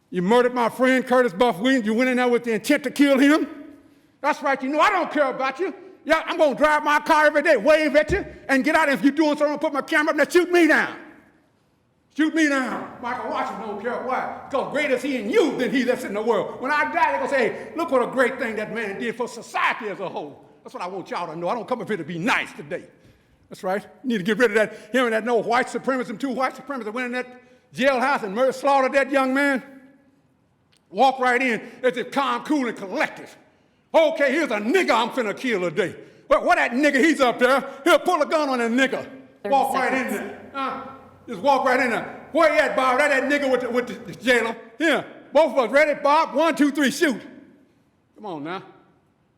you murdered my friend Curtis Buff Williams. You went in there with the intent to kill him. That's right, you know I don't care about you. Yeah, I'm gonna drive my car every day, wave at you, and get out. If you're doing something, put my camera up there, shoot me down. Shoot me down. Michael Washington don't care why. Because greater is he in you than he that's in the world. When I die, they're gonna say, hey, look what a great thing that man did for society as a whole. That's what I want y'all to know. I don't come up here to be nice today. That's right. You need to get rid of that, him and that no white supremacism, two white supremacists went in that jailhouse and murdered, slaughtered that young man. Walk right in as if calm, cool, and collected. Okay, here's a nigga I'm finna kill today. Well, what that nigga, he's up there. He'll pull a gun on that nigga. Walk right in there. Just walk right in there. Where you at, Bob? That nigga with the jailer. Here, both of us ready, Bob? 1, 2, 3, shoot. Come on now.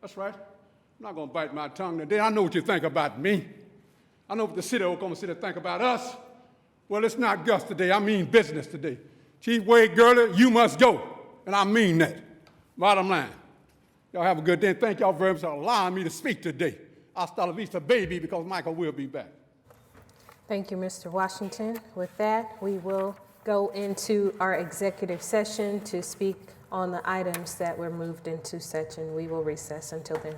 That's right. I'm not gonna bite my tongue today. I know what you think about me. I know what the city of Oklahoma City think about us. Well, it's not Gus today. I mean business today. Chief Wade Gurley, you must go. And I mean that. Bottom line. Y'all have a good day. And thank y'all very much for allowing me to speak today. Hasta la vista, baby, because Michael will be back. Thank you, Mr. Washington. With that, we will go into our executive session to speak on the items that were moved into session. We will recess until then.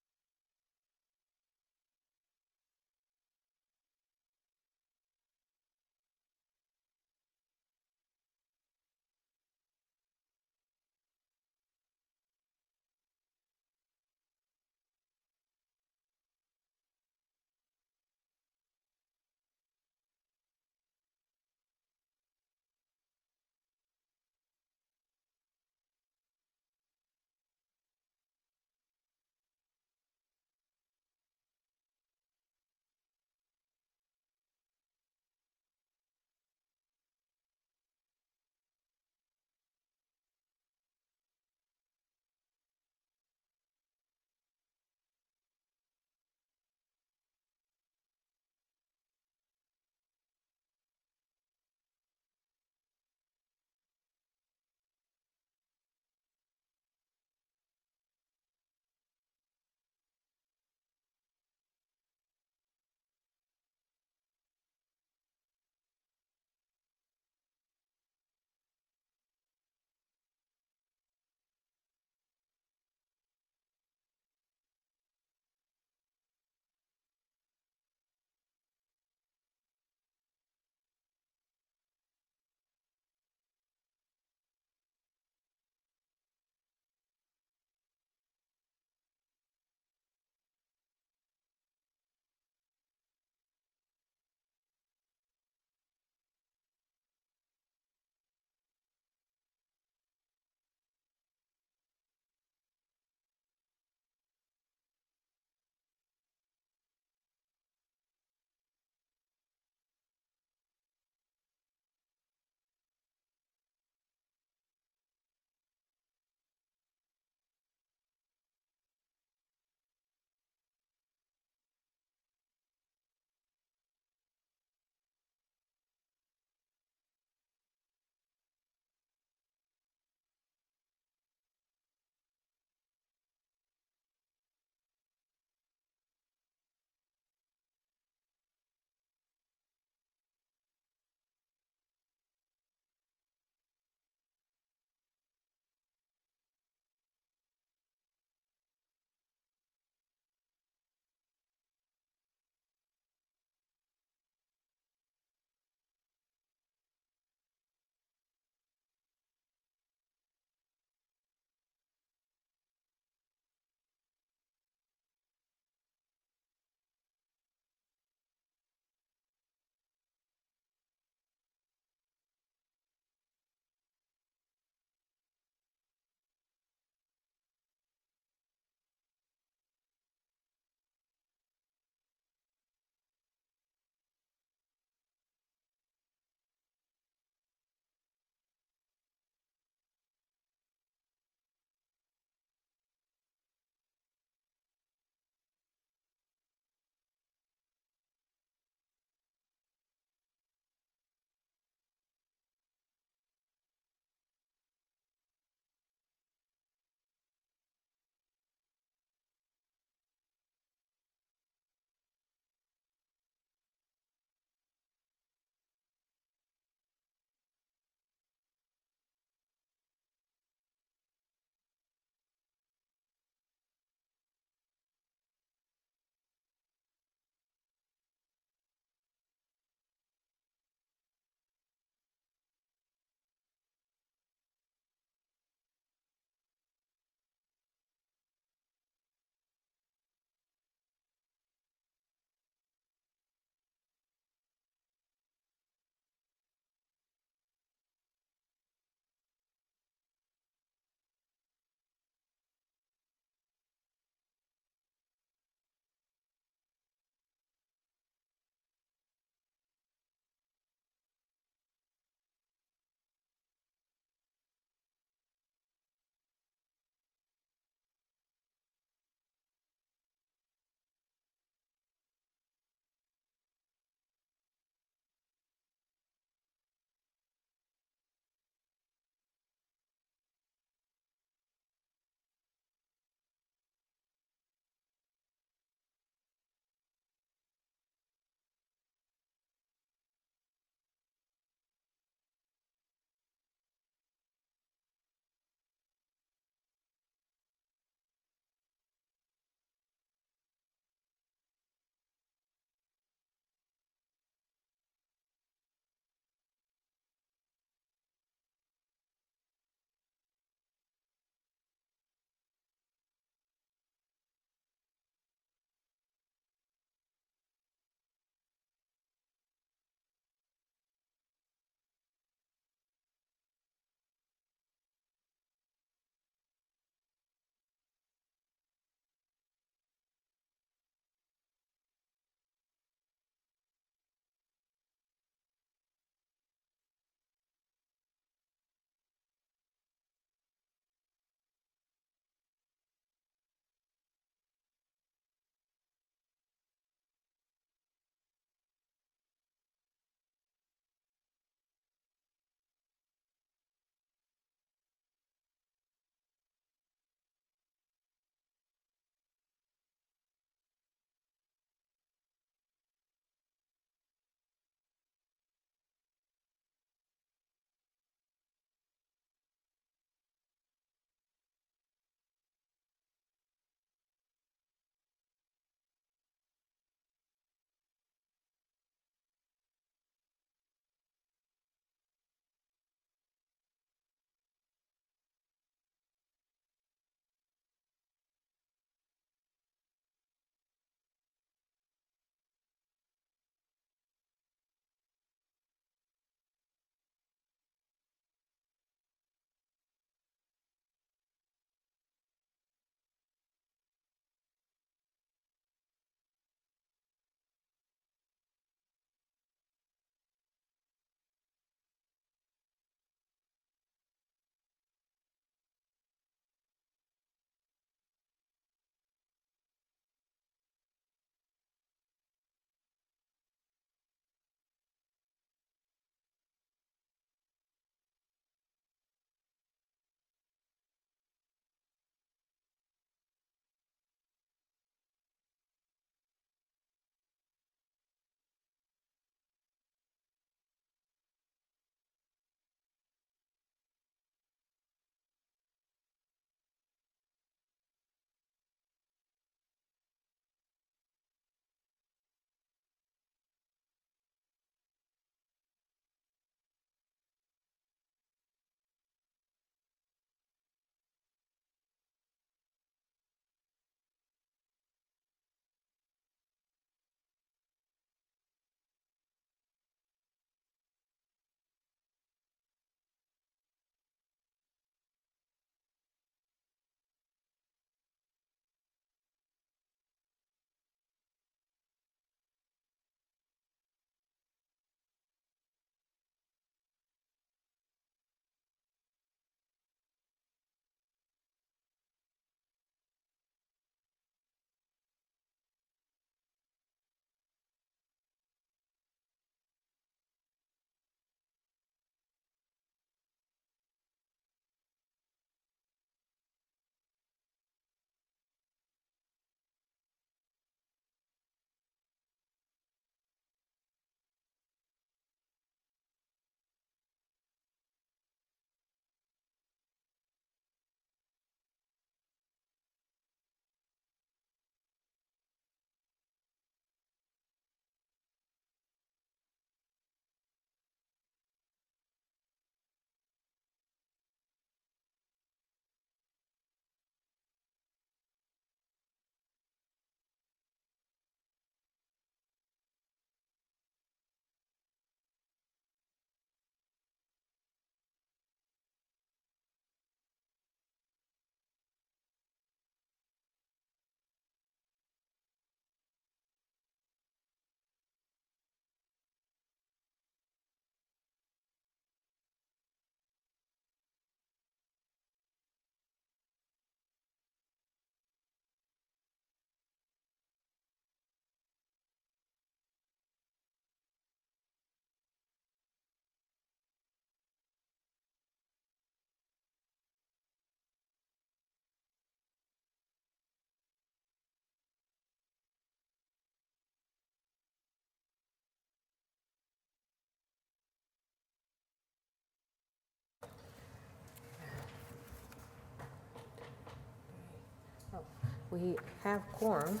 we have quorum.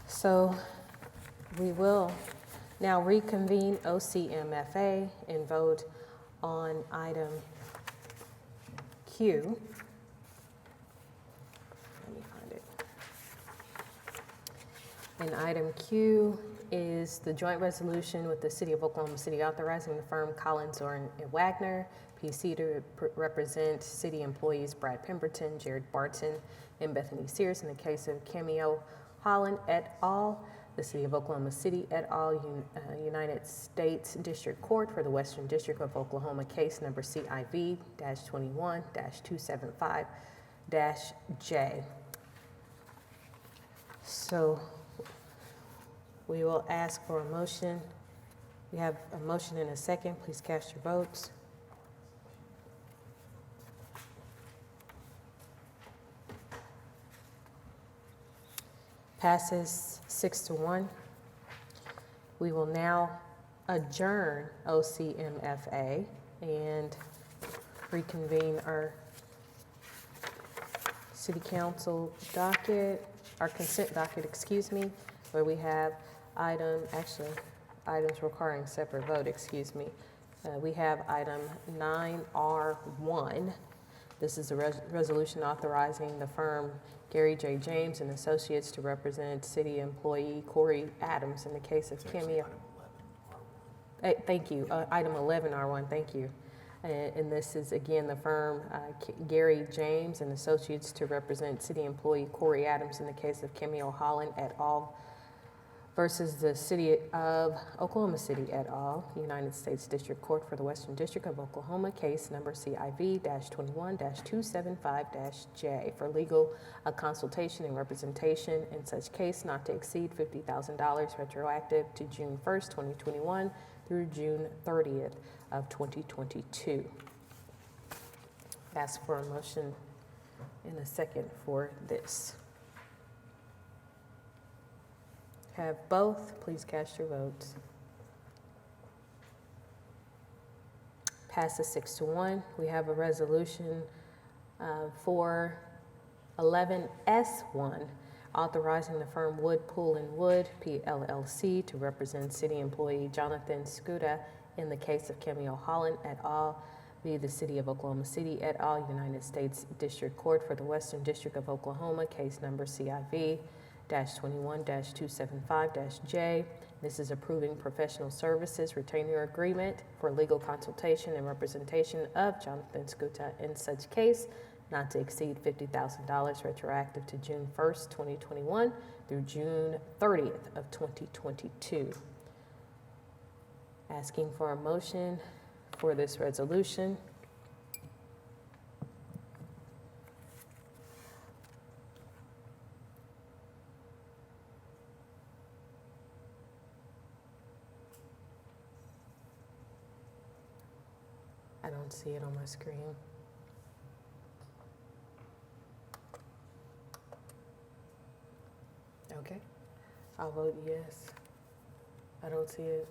So we will now reconvene OCMFA and vote on item Q. Let me find it. And item Q is the joint resolution with the City of Oklahoma City authorizing the firm Collins, Orr & Wagner, PC, to represent city employees Brad Pemberton, Jared Barton, and Bethany Sears in the case of Cameo Holland et al., the City of Oklahoma City et al., United States District Court for the Western District of Oklahoma, case number CIV-21-275-J. So we will ask for a motion. We have a motion and a second. Please cast your votes. Passes 6-1. We will now adjourn OCMFA and reconvene our City Council docket, our consent docket, excuse me, where we have items requiring separate vote, excuse me. We have item 9R1. This is a resolution authorizing the firm Gary J. James and Associates to represent city employee Corey Adams in the case of Cameo. Thank you. Item 11R1, thank you. And this is, again, the firm Gary James and Associates to represent city employee Corey Adams in the case of Cameo Holland et al. Versus the City of Oklahoma City et al., United States District Court for the Western District of Oklahoma, case number CIV-21-275-J for legal consultation and representation in such case not to exceed $50,000 retroactive to June 1st, 2021 through June 30th of 2022. Ask for a motion in a second for this. Have both. Please cast your votes. Passes 6-1. We have a resolution for 11S1 authorizing the firm Wood, Pool & Wood, PLLC, to represent city employee Jonathan Skuda in the case of Cameo Holland et al. Via the City of Oklahoma City et al., United States District Court for the Western District of Oklahoma, case number CIV-21-275-J. This is approving professional services retainer agreement for legal consultation and representation of Jonathan Skuda in such case not to exceed $50,000 retroactive to June 1st, 2021 through June 30th of 2022. Asking for a motion for this resolution. I don't see it on my screen. Okay, I'll vote yes. I don't see it.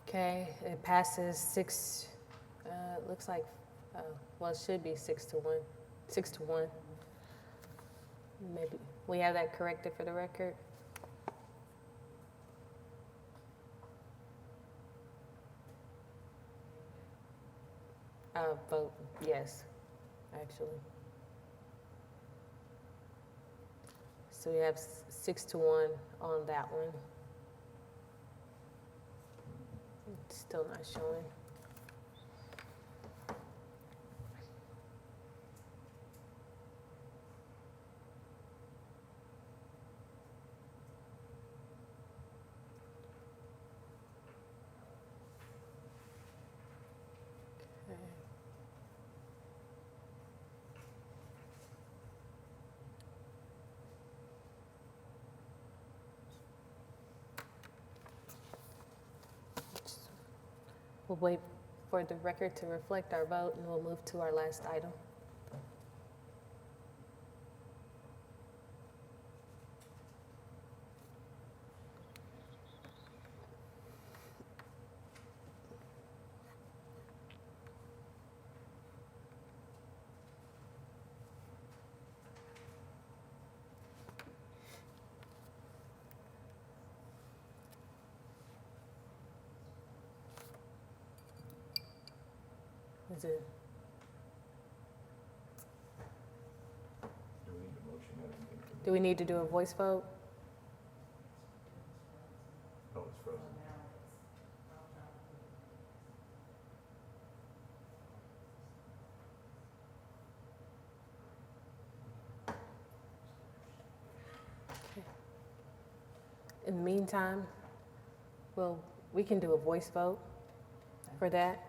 Okay, it passes 6, looks like, well, it should be 6-1, 6-1. Maybe, we have that corrected for the record? Vote yes, actually. So we have 6-1 on that one. It's still not showing. We'll wait for the record to reflect our vote, and we'll move to our last item. Is it? Do we need to do a voice vote? Oh, it's frozen. In the meantime, we can do a voice vote for that.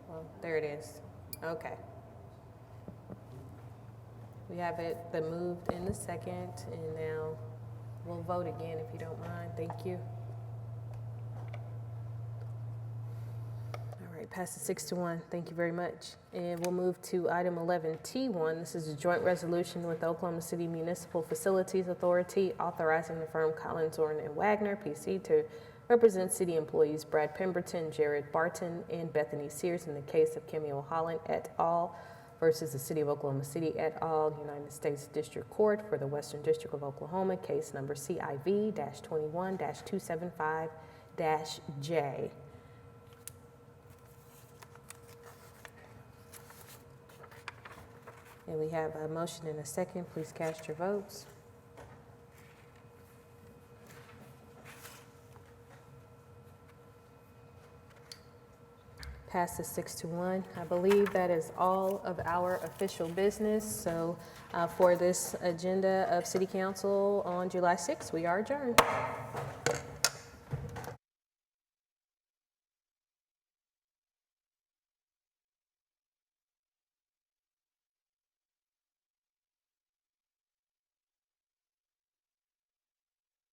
Well, there it is. Okay. We have it, the moved in the second, and now we'll vote again if you don't mind. Thank you. All right, passes 6-1. Thank you very much. And we'll move to item 11T1. This is a joint resolution with the Oklahoma City Municipal Facilities Authority authorizing the firm Collins, Orrin & Wagner, PC, to represent city employees Brad Pemberton, Jared Barton, and Bethany Sears in the case of Kemuel Holland et al. Versus the City of Oklahoma City et al., United States District Court for the Western District of Oklahoma, case number CIV-21-275-J. And we have a motion and a second. Please cast your votes. Passes 6-1. I believe that is all of our official business. So for this agenda of City Council on July 6th, we are adjourned.